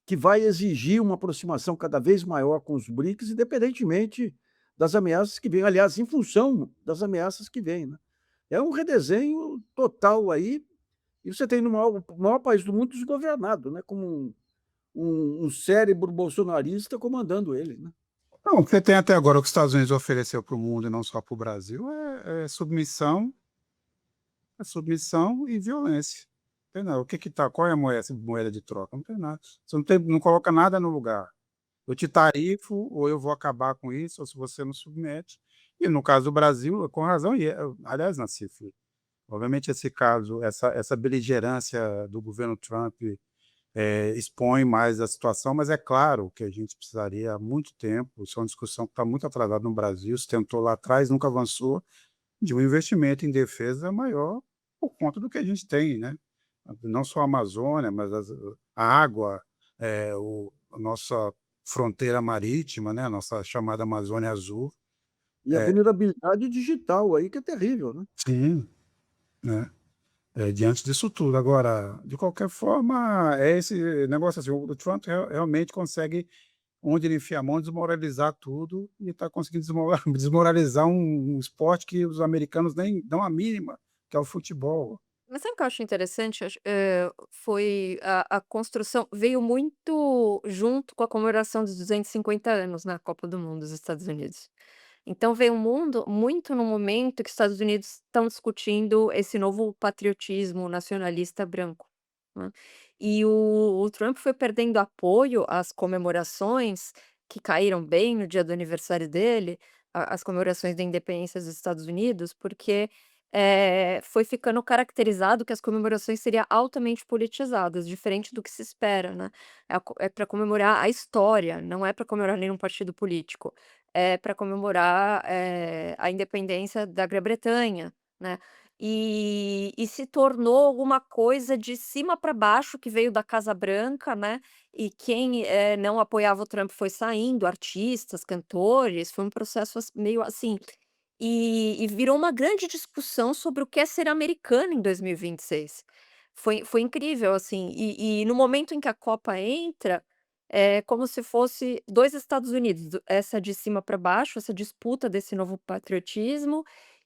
que vai exigir uma aproximação cada vez maior com os BRICS, independentemente das ameaças que vêm, aliás, em função das ameaças que vêm, né. É um redesenho total aí, e você tem no maior país do mundo desgovernado, né, como um cérebro bolsonarista comandando ele, né. Não, o que você tem até agora, o que os Estados Unidos ofereceu para o mundo e não só para o Brasil, é submissão e violência. Não tem nada. O que que tá, qual é a moeda de troca? Não tem nada. Você não coloca nada no lugar. Eu te tarifo, ou eu vou acabar com isso, ou se você não submete. E no caso do Brasil, com razão, aliás, Nassif, obviamente esse caso, essa beligerância do governo Trump expõe mais a situação, mas é claro que a gente precisaria há muito tempo, isso é uma discussão que está muito atrasada no Brasil, se tentou lá atrás, nunca avançou, de um investimento em defesa maior por conta do que a gente tem, né? Não só a Amazônia, mas a água, a nossa fronteira marítima, né? A nossa chamada Amazônia Azul. E a vulnerabilidade digital aí que é terrível, né. Sim, né? Diante disso tudo. Agora, de qualquer forma, é esse negócio assim, o Trump realmente consegue, onde ele enfia a mão, desmoralizar tudo e está conseguindo desmoralizar um esporte que os americanos nem dão a mínima, que é o futebol. Mas sabe o que eu acho interessante? Foi a construção veio muito junto com a comemoração dos 250 anos na Copa do Mundo dos Estados Unidos. Então veio um mundo muito no momento que os Estados Unidos estão discutindo esse novo patriotismo nacionalista branco, né. E o Trump foi perdendo apoio às comemorações, que caíram bem no dia do aniversário dele, as comemorações da independência dos Estados Unidos, porque foi ficando caracterizado que as comemorações seriam altamente politizadas, diferente do que se espera, né? É para comemorar a história, não é para comemorar nenhum partido político. É para comemorar a independência da Grã-Bretanha, né? E se tornou alguma coisa de cima para baixo que veio da Casa Branca, né? E quem não apoiava o Trump foi saindo, artistas, cantores, foi um processo meio assim. E virou uma grande discussão sobre o que é ser americano em 2026. Foi incrível, assim, e no momento em que a Copa entra, é como se fosse 2 Estados Unidos, essa de cima para baixo, essa disputa desse novo patriotismo,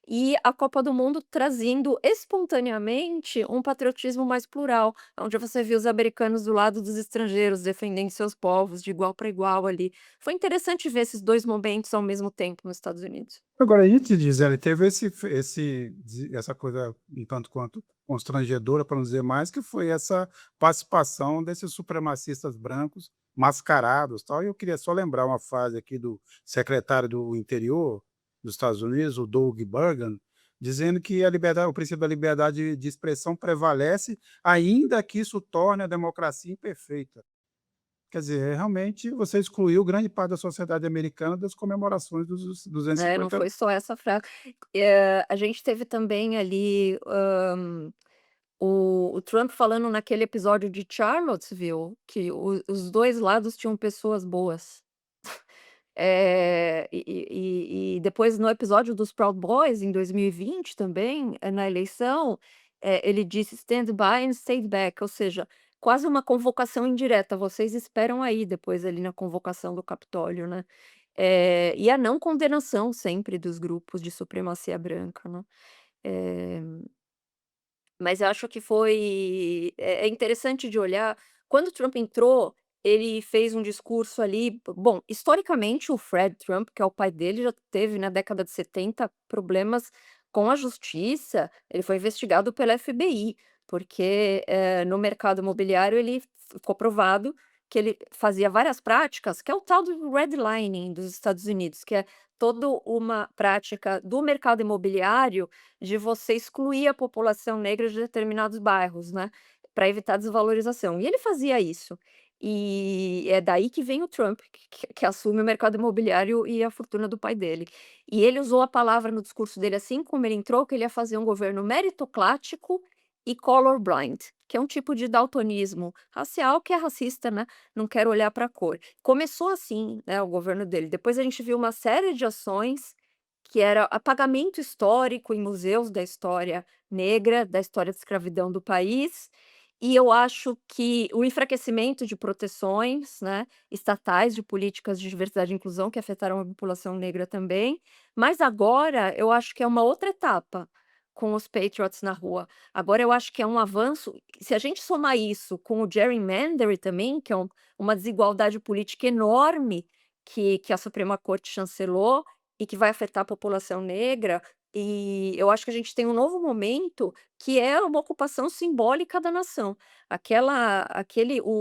e a Copa do Mundo trazendo espontaneamente um patriotismo mais plural, onde você viu os americanos do lado dos estrangeiros, defendendo seus povos de igual para igual ali. Foi interessante ver esses 2 momentos ao mesmo tempo nos Estados Unidos. Agora, a gente diz, ele teve essa coisa um tanto quanto constrangedora, para não dizer mais, que foi essa participação desses supremacistas brancos mascarados, tal. E eu queria só lembrar uma frase aqui do secretário do Interior dos Estados Unidos, o Doug Burgum, dizendo que o princípio da liberdade de expressão prevalece, ainda que isso torne a democracia imperfeita. Quer dizer, realmente você excluiu grande parte da sociedade americana das comemorações dos Não 250. foi só essa frase. A gente teve também ali, o Trump falando naquele episódio de Charlottesville, que os 2 lados tinham pessoas boas. E depois no episódio dos Proud Boys, em 2020 também, na eleição, ele disse: "Stand by and stay back", ou seja, quase uma convocação indireta, "Vocês esperam aí", depois ali na convocação do Capitólio, né. E a não condenação sempre dos grupos de supremacia branca, né. Eh mas eu acho que é interessante de olhar, quando o Trump entrou, ele fez um discurso ali bom, historicamente o Fred Trump, que é o pai dele, já teve na década de 70 problemas com a justiça, ele foi investigado pela FBI, porque, no mercado imobiliário ele ficou provado que ele fazia várias práticas, que é o tal do redlining dos Estados Unidos, que é toda uma prática do mercado imobiliário de você excluir a população negra de determinados bairros, né, para evitar desvalorização. E ele fazia isso. E é daí que vem o Trump, que assume o mercado imobiliário e a fortuna do pai dele. E ele usou a palavra no discurso dele, assim como ele entrou, que ele ia fazer um governo meritocrático e colorblind, que é um tipo de daltonismo racial que é racista, né, não quer olhar para a cor. Começou assim, né, o governo dele. Depois a gente viu uma série de ações que era apagamento histórico em museus da história negra, da história da escravidão do país, e eu acho que o enfraquecimento de proteções, né, estatais, de políticas de diversidade e inclusão que afetaram a população negra também, mas agora eu acho que é uma outra etapa com os patriots na rua. Agora eu acho que é um avanço, se a gente somar isso com o gerrymandering também, que é uma desigualdade política enorme que a Suprema Corte chancelou, e que vai afetar a população negra, e eu acho que a gente tem um novo momento, que é uma ocupação simbólica da nação.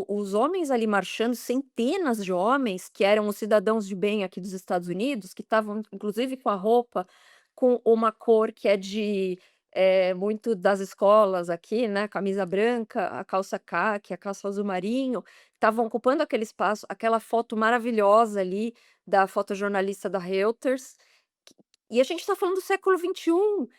Os homens ali marchando, centenas de homens, que eram os cidadãos de bem aqui dos Estados Unidos, que estavam inclusive com a roupa com uma cor que é muito das escolas aqui, né, camisa branca, a calça caqui, a calça azul marinho, estavam ocupando aquele espaço, aquela foto maravilhosa ali da fotojornalista da Reuters, e a gente está falando do século XXI,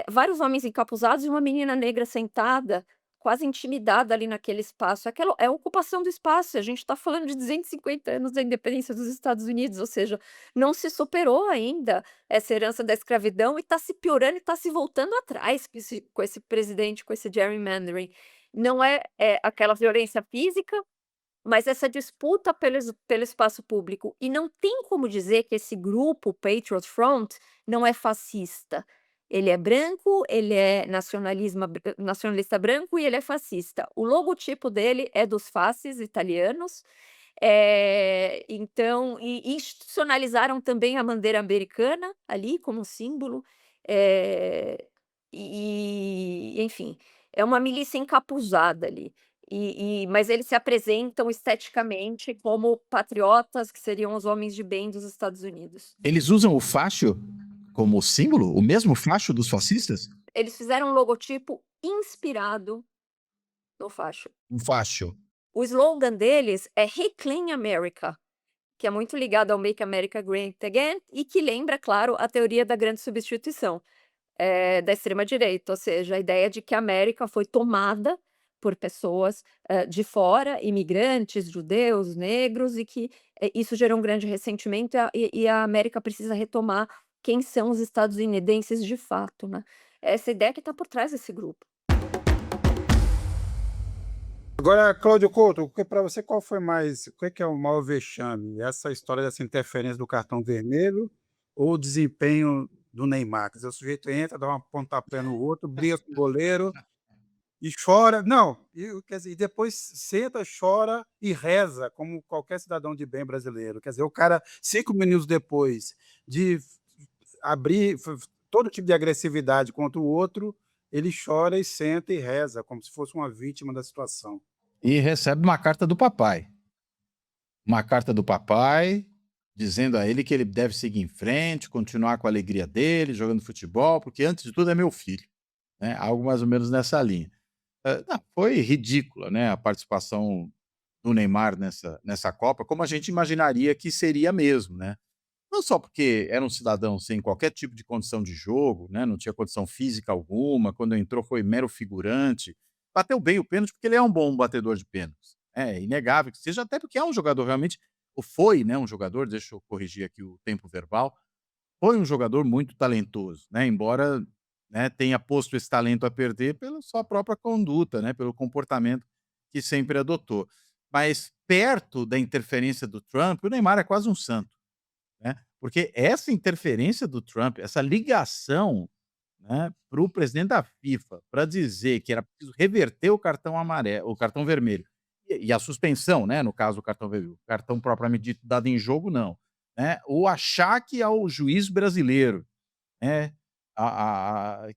vários homens encapuzados e uma menina negra sentada, quase intimidada ali naquele espaço, aquela é a ocupação do espaço, a gente está falando de 250 anos da independência dos Estados Unidos, ou seja, não se superou ainda essa herança da escravidão e está se piorando e está se voltando atrás com esse presidente, com esse gerrymandering. Não é aquela violência física, mas essa disputa pelo espaço público, e não tem como dizer que esse grupo, Patriot Front, não é fascista. Ele é branco, ele é nacionalista branco e ele é fascista. O logotipo dele é dos fascis italianos, então e institucionalizaram também a bandeira americana ali como símbolo, enfim, é uma milícia encapuzada ali. Mas eles se apresentam esteticamente como patriotas, que seriam os homens de bem dos Estados Unidos. Eles usam o faixa como símbolo? O mesmo faixa dos fascistas? Eles fizeram um logotipo inspirado no facho. Um faixa. O slogan deles é Reclaim America, que é muito ligado ao Make America Great Again e que lembra, claro, a teoria da grande substituição, da extrema-direita, ou seja, a ideia de que a América foi tomada por pessoas, de fora, imigrantes, judeus, negros, e que, isso gerou um grande ressentimento e a América precisa retomar quem são os estadunidenses de fato, né. Essa ideia que está por trás desse grupo. Agora, Cláudio Couto, para você qual foi mais, o que é o maior vexame? Essa história dessa interferência do cartão vermelho ou o desempenho do Neymar? Quer dizer, o sujeito entra, dá um pontapé no outro, briga com o goleiro e chora. Não, quer dizer, e depois senta, chora e reza, como qualquer cidadão de bem brasileiro. Quer dizer, o cara, 5 minutos depois de abrir todo tipo de agressividade contra o outro, ele chora e senta e reza, como se fosse uma vítima da situação. E recebe uma carta do papai. Uma carta do papai dizendo a ele que ele deve seguir em frente, continuar com a alegria dele, jogando futebol, porque antes de tudo é meu filho, né? Algo mais ou menos nessa linha. Não, foi ridícula, né, a participação do Neymar nessa Copa, como a gente imaginaria que seria mesmo, né? Não só porque era um cidadão sem qualquer tipo de condição de jogo, né, não tinha condição física alguma, quando entrou foi mero figurante, bateu bem o pênalti porque ele é um bom batedor de pênaltis. É inegável que seja, até porque é um jogador realmente, ou foi, né, um jogador, deixa eu corrigir aqui o tempo verbal, foi um jogador muito talentoso, né, embora, né, tenha posto esse talento a perder pela sua própria conduta, né, pelo comportamento que sempre adotou. Mas perto da interferência do Trump, o Neymar é quase um santo, né, porque essa interferência do Trump, essa ligação, né, para o presidente da FIFA, para dizer que era preciso reverter o cartão vermelho, e a suspensão, né, no caso do cartão vermelho, o cartão propriamente dito dado em jogo não, né, o achaque ao juiz brasileiro, né,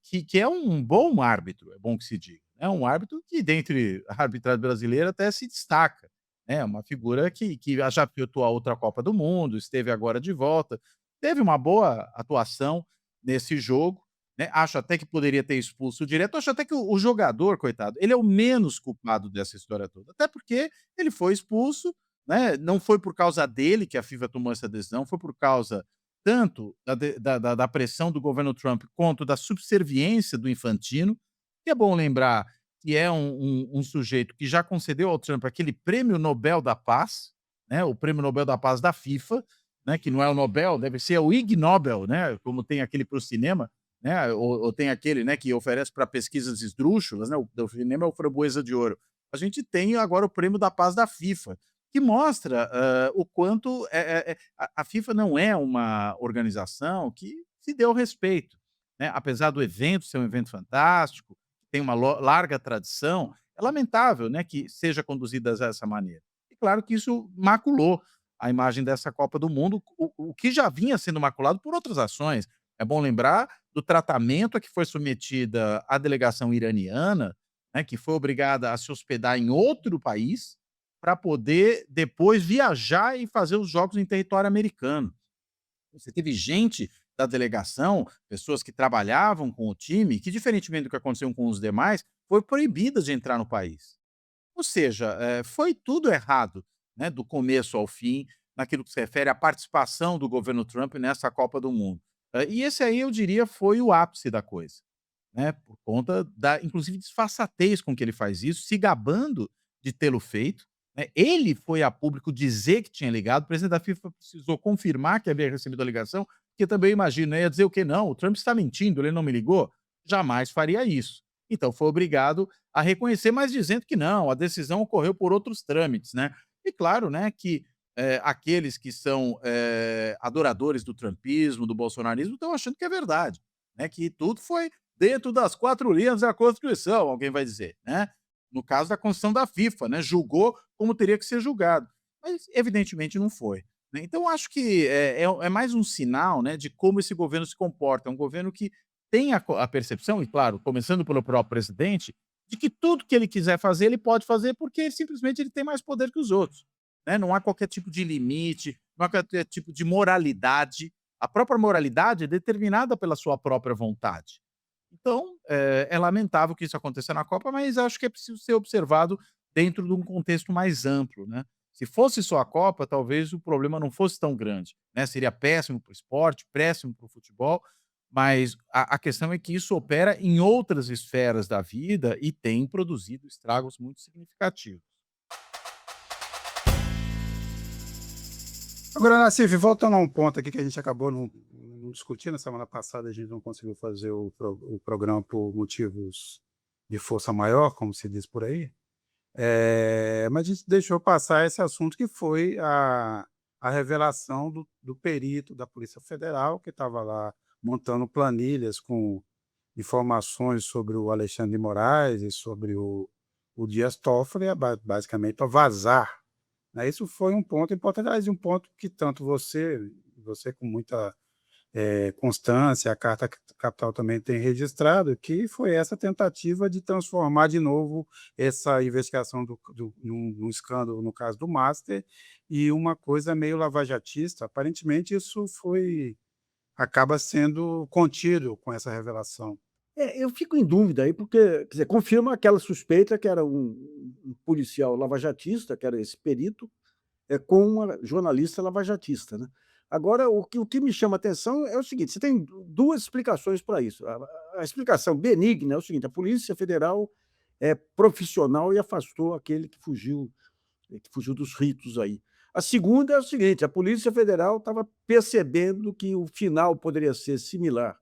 que é um bom árbitro, é bom que se diga, é um árbitro que dentre a arbitragem brasileira até se destaca, né, uma figura que já atuou a outra Copa do Mundo, esteve agora de volta, teve uma boa atuação nesse jogo, né, acho até que poderia ter expulso direto, acho até que o jogador, coitado, ele é o menos culpado dessa história toda, até porque ele foi expulso, né, não foi por causa dele que a FIFA tomou essa decisão, foi por causa tanto da pressão do governo Trump quanto da subserviência do Infantino, que é bom lembrar que é um sujeito que já concedeu ao Trump aquele prêmio Nobel da Paz, né, o prêmio Nobel da Paz da FIFA, né, que não é o Nobel, deve ser o Ig Nobel, né, como tem aquele para o cinema, né, ou tem aquele, né, que oferece para pesquisas esdrúxulas, né, o do cinema é o Framboesa de Ouro. A gente tem agora o prêmio da Paz da FIFA, que mostra o quanto a FIFA não é uma organização que se deu respeito, né? Apesar do evento ser um evento fantástico, tem uma larga tradição, é lamentável, né, que seja conduzida dessa maneira. E claro que isso maculou a imagem dessa Copa do Mundo, o que já vinha sendo maculado por outras ações. É bom lembrar do tratamento a que foi submetida a delegação iraniana, né, que foi obrigada a se hospedar em outro país, para poder depois viajar e fazer os jogos em território americano. Você teve gente da delegação, pessoas que trabalhavam com o time, que diferentemente do que aconteceu com os demais, foi proibida de entrar no país. Ou seja, foi tudo errado, né, do começo ao fim, naquilo que se refere à participação do governo Trump nessa Copa do Mundo. E esse aí eu diria foi o ápice da coisa, né, por conta da, inclusive, disfarçatez com que ele faz isso, se gabando de tê-lo feito, né. Ele foi a público dizer que tinha ligado, o presidente da FIFA precisou confirmar que havia recebido a ligação, porque também imagino, né, ia dizer o quê? "Não, o Trump está mentindo, ele não me ligou", jamais faria isso. Então foi obrigado a reconhecer, mas dizendo que não, a decisão ocorreu por outros trâmites, né. E claro, né, que, aqueles que são, adoradores do trumpismo, do bolsonarismo, estão achando que é verdade, né, que tudo foi dentro das 4 linhas da Constituição, alguém vai dizer, né. No caso da Constituição da FIFA, né, julgou como teria que ser julgado, mas evidentemente não foi, né. Então acho que é mais um sinal, né, de como esse governo se comporta, é um governo que tem a percepção, e claro, começando pelo próprio presidente, de que tudo que ele quiser fazer, ele pode fazer, porque simplesmente ele tem mais poder que os outros, né? Não há qualquer tipo de limite, não há qualquer tipo de moralidade. A própria moralidade é determinada pela sua própria vontade. Então, é lamentável que isso aconteça na Copa, mas acho que é preciso ser observado dentro de um contexto mais amplo, né. Se fosse só a Copa, talvez o problema não fosse tão grande, né, seria péssimo para o esporte, péssimo para o futebol, mas a questão é que isso opera em outras esferas da vida e tem produzido estragos muito significativos. Agora, Nassif, voltando a um ponto aqui que a gente acabou não discutindo, na semana passada a gente não conseguiu fazer o programa por motivos de força maior, como se diz por aí, mas a gente deixou passar esse assunto que foi a revelação do perito da Polícia Federal, que estava lá montando planilhas com informações sobre o Alexandre de Moraes e sobre o Dias Toffoli, basicamente para vazar, né? Isso foi um ponto importante, aliás, um ponto que tanto você com muita constância, a Carta Capital também tem registrado, que foi essa tentativa de transformar de novo essa investigação num escândalo, no caso do Master, e uma coisa meio lavajatista. Aparentemente, isso acaba sendo contido com essa revelação. Eu fico em dúvida aí, porque, quer dizer, confirma aquela suspeita que era um policial lavajatista, que era esse perito, com uma jornalista lavajatista, né. Agora, o que me chama a atenção é o seguinte: você tem duas explicações para isso. A explicação benigna é o seguinte: a Polícia Federal é profissional e afastou aquele que fugiu dos ritos aí. A segunda é o seguinte: a Polícia Federal estava percebendo que o final poderia ser similar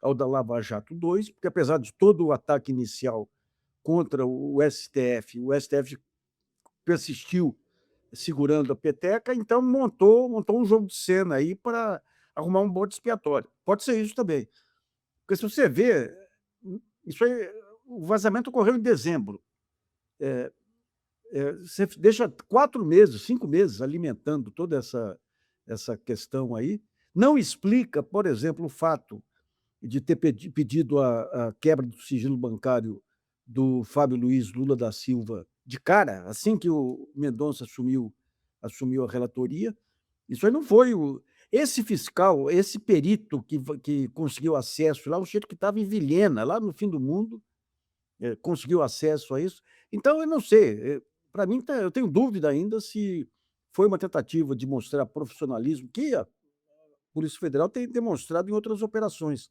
ao da Lava Jato 2, porque apesar de todo o ataque inicial contra o STF persistiu segurando a peteca, então montou um jogo de cena aí para arrumar um bode expiatório. Pode ser isso também. Porque se você vê, isso aí, o vazamento ocorreu em dezembro. Você deixa 4 meses, 5 meses alimentando toda essa questão aí, não explica, por exemplo, o fato de ter pedido a quebra do sigilo bancário do Fábio Luiz Lula da Silva de cara, assim que o Mendonça assumiu a relatoria. Isso aí não foi esse fiscal, esse perito que conseguiu acesso lá, o sujeito que estava em Vilhena, lá no fim do mundo, conseguiu acesso a isso. Então eu não sei, para mim eu tenho dúvida ainda se foi uma tentativa de mostrar profissionalismo que a Polícia Federal tem demonstrado em outras operações.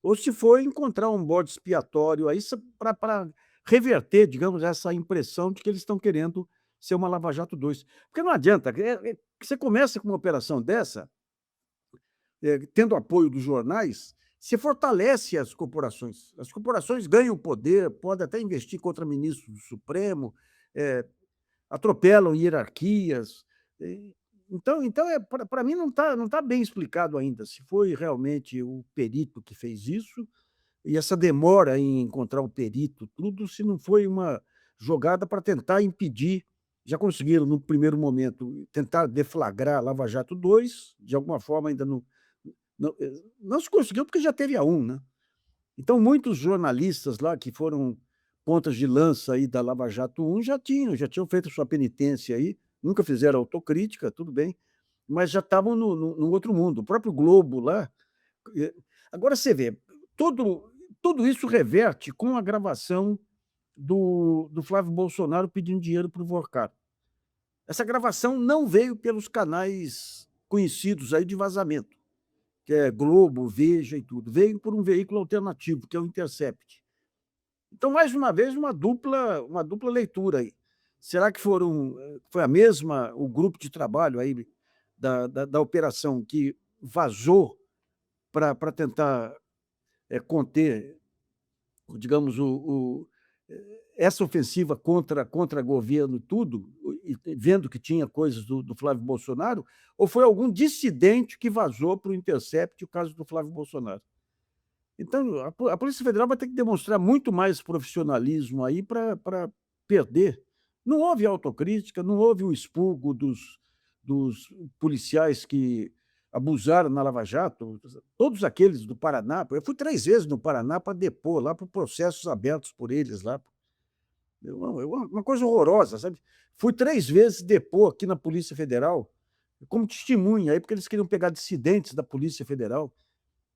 Ou se foi encontrar um bode expiatório aí para reverter, digamos, essa impressão de que eles estão querendo ser uma Lava Jato 2. Porque não adianta, você começa com uma operação dessa, tendo apoio dos jornais, você fortalece as corporações. As corporações ganham poder, podem até investir contra ministros do Supremo, atropelam hierarquias. Então para mim não tá bem explicado ainda se foi realmente o perito que fez isso, e essa demora em encontrar o perito, tudo, se não foi uma jogada para tentar impedir. Já conseguiram, no primeiro momento, tentar deflagrar a Lava Jato 2, de alguma forma ainda não se conseguiu, porque já teve a 1, né. Então muitos jornalistas lá que foram pontas de lança aí da Lava Jato 1 já tinham feito sua penitência aí, nunca fizeram autocrítica, tudo bem, mas já estavam no outro mundo. O próprio Globo lá, agora você vê, tudo isso reverte com a gravação do Flávio Bolsonaro pedindo dinheiro para o Vorcato. Essa gravação não veio pelos canais conhecidos aí de vazamento, que é Globo, Veja e tudo, veio por um veículo alternativo, que é o Intercept. Então, mais uma vez, uma dupla leitura aí. Será que foi o grupo de trabalho aí da operação que vazou para tentar conter, digamos, essa ofensiva contra governo, tudo, e vendo que tinha coisas do Flávio Bolsonaro, ou foi algum dissidente que vazou para o Intercept o caso do Flávio Bolsonaro? Então, a Polícia Federal vai ter que demonstrar muito mais profissionalismo aí para perder. Não houve autocrítica, não houve o expurgo dos policiais que abusaram na Lava Jato, todos aqueles do Paraná. Eu fui 3 vezes no Paraná para depor lá por processos abertos por eles lá. Uma coisa horrorosa, sabe? Fui 3 vezes depor aqui na Polícia Federal, como testemunha, aí, porque eles queriam pegar dissidentes da Polícia Federal.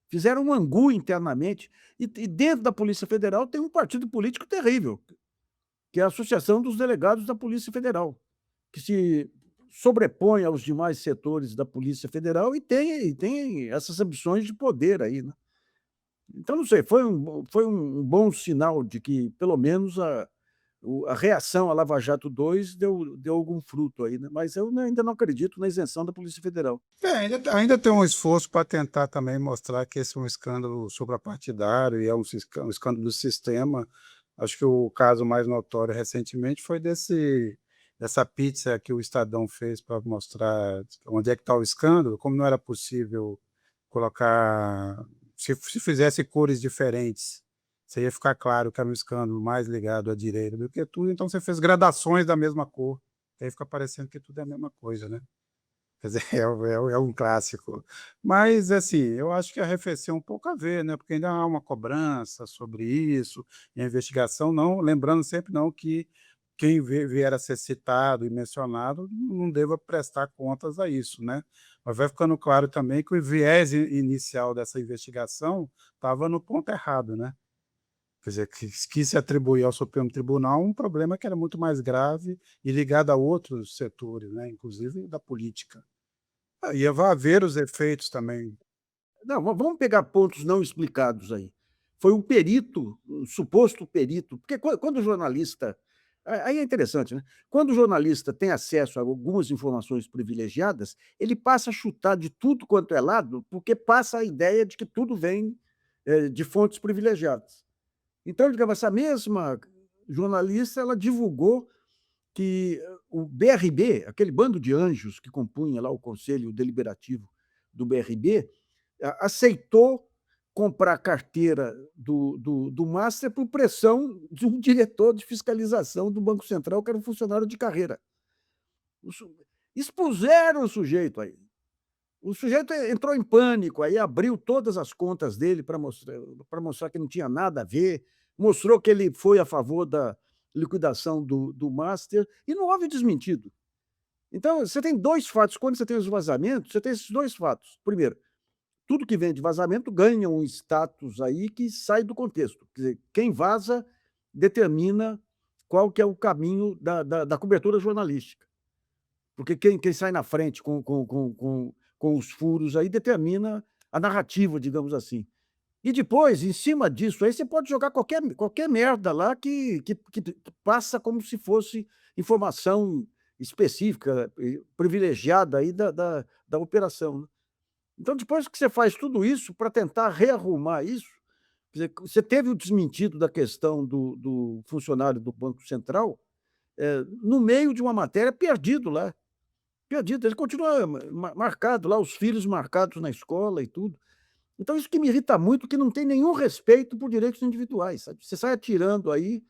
Fizeram um angu internamente, e dentro da Polícia Federal tem um partido político terrível, que é a Associação dos Delegados da Polícia Federal, que se sobrepõe aos demais setores da Polícia Federal e tem essas ambições de poder aí, né. Então, não sei, foi um bom sinal de que, pelo menos, a reação à Lava Jato 2 deu algum fruto aí, né, mas eu ainda não acredito na isenção da Polícia Federal. Ainda tem um esforço para tentar também mostrar que esse é um escândalo suprapartidário e é um escândalo do sistema. Acho que o caso mais notório recentemente foi dessa pizza que o Estadão fez para mostrar onde é que está o escândalo, como não era possível colocar. Se fizesse cores diferentes, você ia ficar claro que era um escândalo mais ligado à direita do que tudo, então você fez gradações da mesma cor, aí fica parecendo que tudo é a mesma coisa, né? Quer dizer, é um clássico. Mas, assim, eu acho que arrefeceu um pouco a ver, né, porque ainda há uma cobrança sobre isso, e a investigação não, lembrando sempre não que quem vier a ser citado e mencionado não deva prestar contas a isso, né. Mas vai ficando claro também que o viés inicial dessa investigação estava no ponto errado, né. Quer dizer, que quis se atribuir ao Supremo Tribunal um problema que era muito mais grave e ligado a outros setores, né, inclusive da política. E vai haver os efeitos também. Não, vamos pegar pontos não explicados aí. Foi um perito, um suposto perito, porque quando o jornalista, aí é interessante, né, quando o jornalista tem acesso a algumas informações privilegiadas, ele passa a chutar de tudo quanto é lado, porque passa a ideia de que tudo vem, de fontes privilegiadas. Então, digamos, essa mesma jornalista, ela divulgou que o BRB, aquele bando de anjos que compunha lá o conselho deliberativo do BRB, aceitou comprar a carteira do Master por pressão de um diretor de fiscalização do Banco Central, que era um funcionário de carreira. O su Expuseram o sujeito aí. O sujeito entrou em pânico, aí abriu todas as contas dele para mostrar que não tinha nada a ver, mostrou que ele foi a favor da liquidação do Master, e não houve desmentido. Então, você tem 2 fatos, quando você tem os vazamentos, você tem esses 2 fatos. Primeiro, tudo que vem de vazamento ganha um status aí que sai do contexto. Quer dizer, quem vaza determina qual que é o caminho da cobertura jornalística. Porque quem sai na frente com os furos aí determina a narrativa, digamos assim. E depois, em cima disso aí, você pode jogar qualquer merda lá que passa como se fosse informação específica, privilegiada aí da operação, né. Então, depois que você faz tudo isso para tentar rearrumar isso, quer dizer, você teve o desmentido da questão do funcionário do Banco Central, no meio de uma matéria perdido lá, perdido, ele continua marcado lá, os filhos marcados na escola e tudo. Então isso que me irrita muito, que não tem nenhum respeito por direitos individuais, sabe. Você sai atirando aí,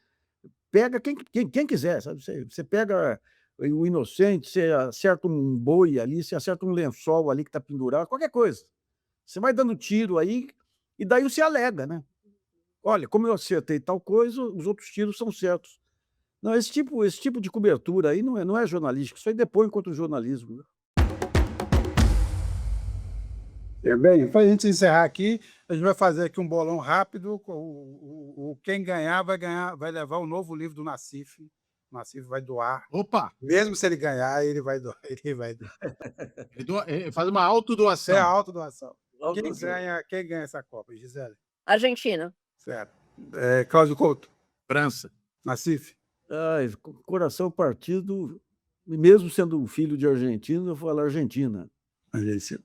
pega quem quiser, sabe. Você pega o inocente, você acerta um boi ali, você acerta um lençol ali que está pendurado, qualquer coisa. Você vai dando tiro aí, e daí você alega, né. "Olha, como eu acertei tal coisa, os outros tiros são certos". Não, esse tipo de cobertura aí não é jornalístico, isso aí depõe contra o jornalismo, né. Bem, para a gente encerrar aqui, a gente vai fazer aqui um bolão rápido. Quem ganhar, vai levar o novo livro do Nassif. O Nassif vai doar. Opa! Mesmo se ele ganhar, ele vai doar. Ele vai doar. Faz uma É a autodoação. autodoação. Logo Quem você. ganha essa Copa, Gisele? Argentina. Certo. Cláudio Couto, França. Nassif? Ai, coração partido, mesmo sendo um filho de argentino, eu vou falar Argentina. Argentina.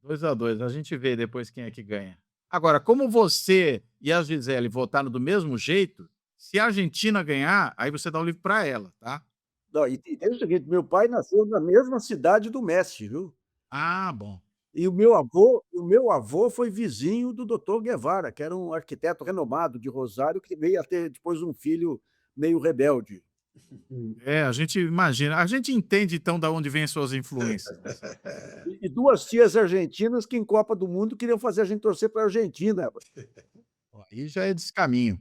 2-2, a gente vê depois quem é que ganha. Agora, como você e a Gisele votaram do mesmo jeito, se a Argentina ganhar, aí você dá o livro para ela, tá? Não, e tem o seguinte, meu pai nasceu na mesma cidade do Messi, viu. Ah, bom. E o meu avô foi vizinho do doutor Guevara, que era um arquiteto renomado de Rosário, que veio a ter depois um filho meio rebelde. É, a gente imagina. A gente entende, então, da onde vêm as suas influências. E 2 tias argentinas que em Copa do Mundo queriam fazer a gente torcer para a Argentina. Ó, aí já é descaminho.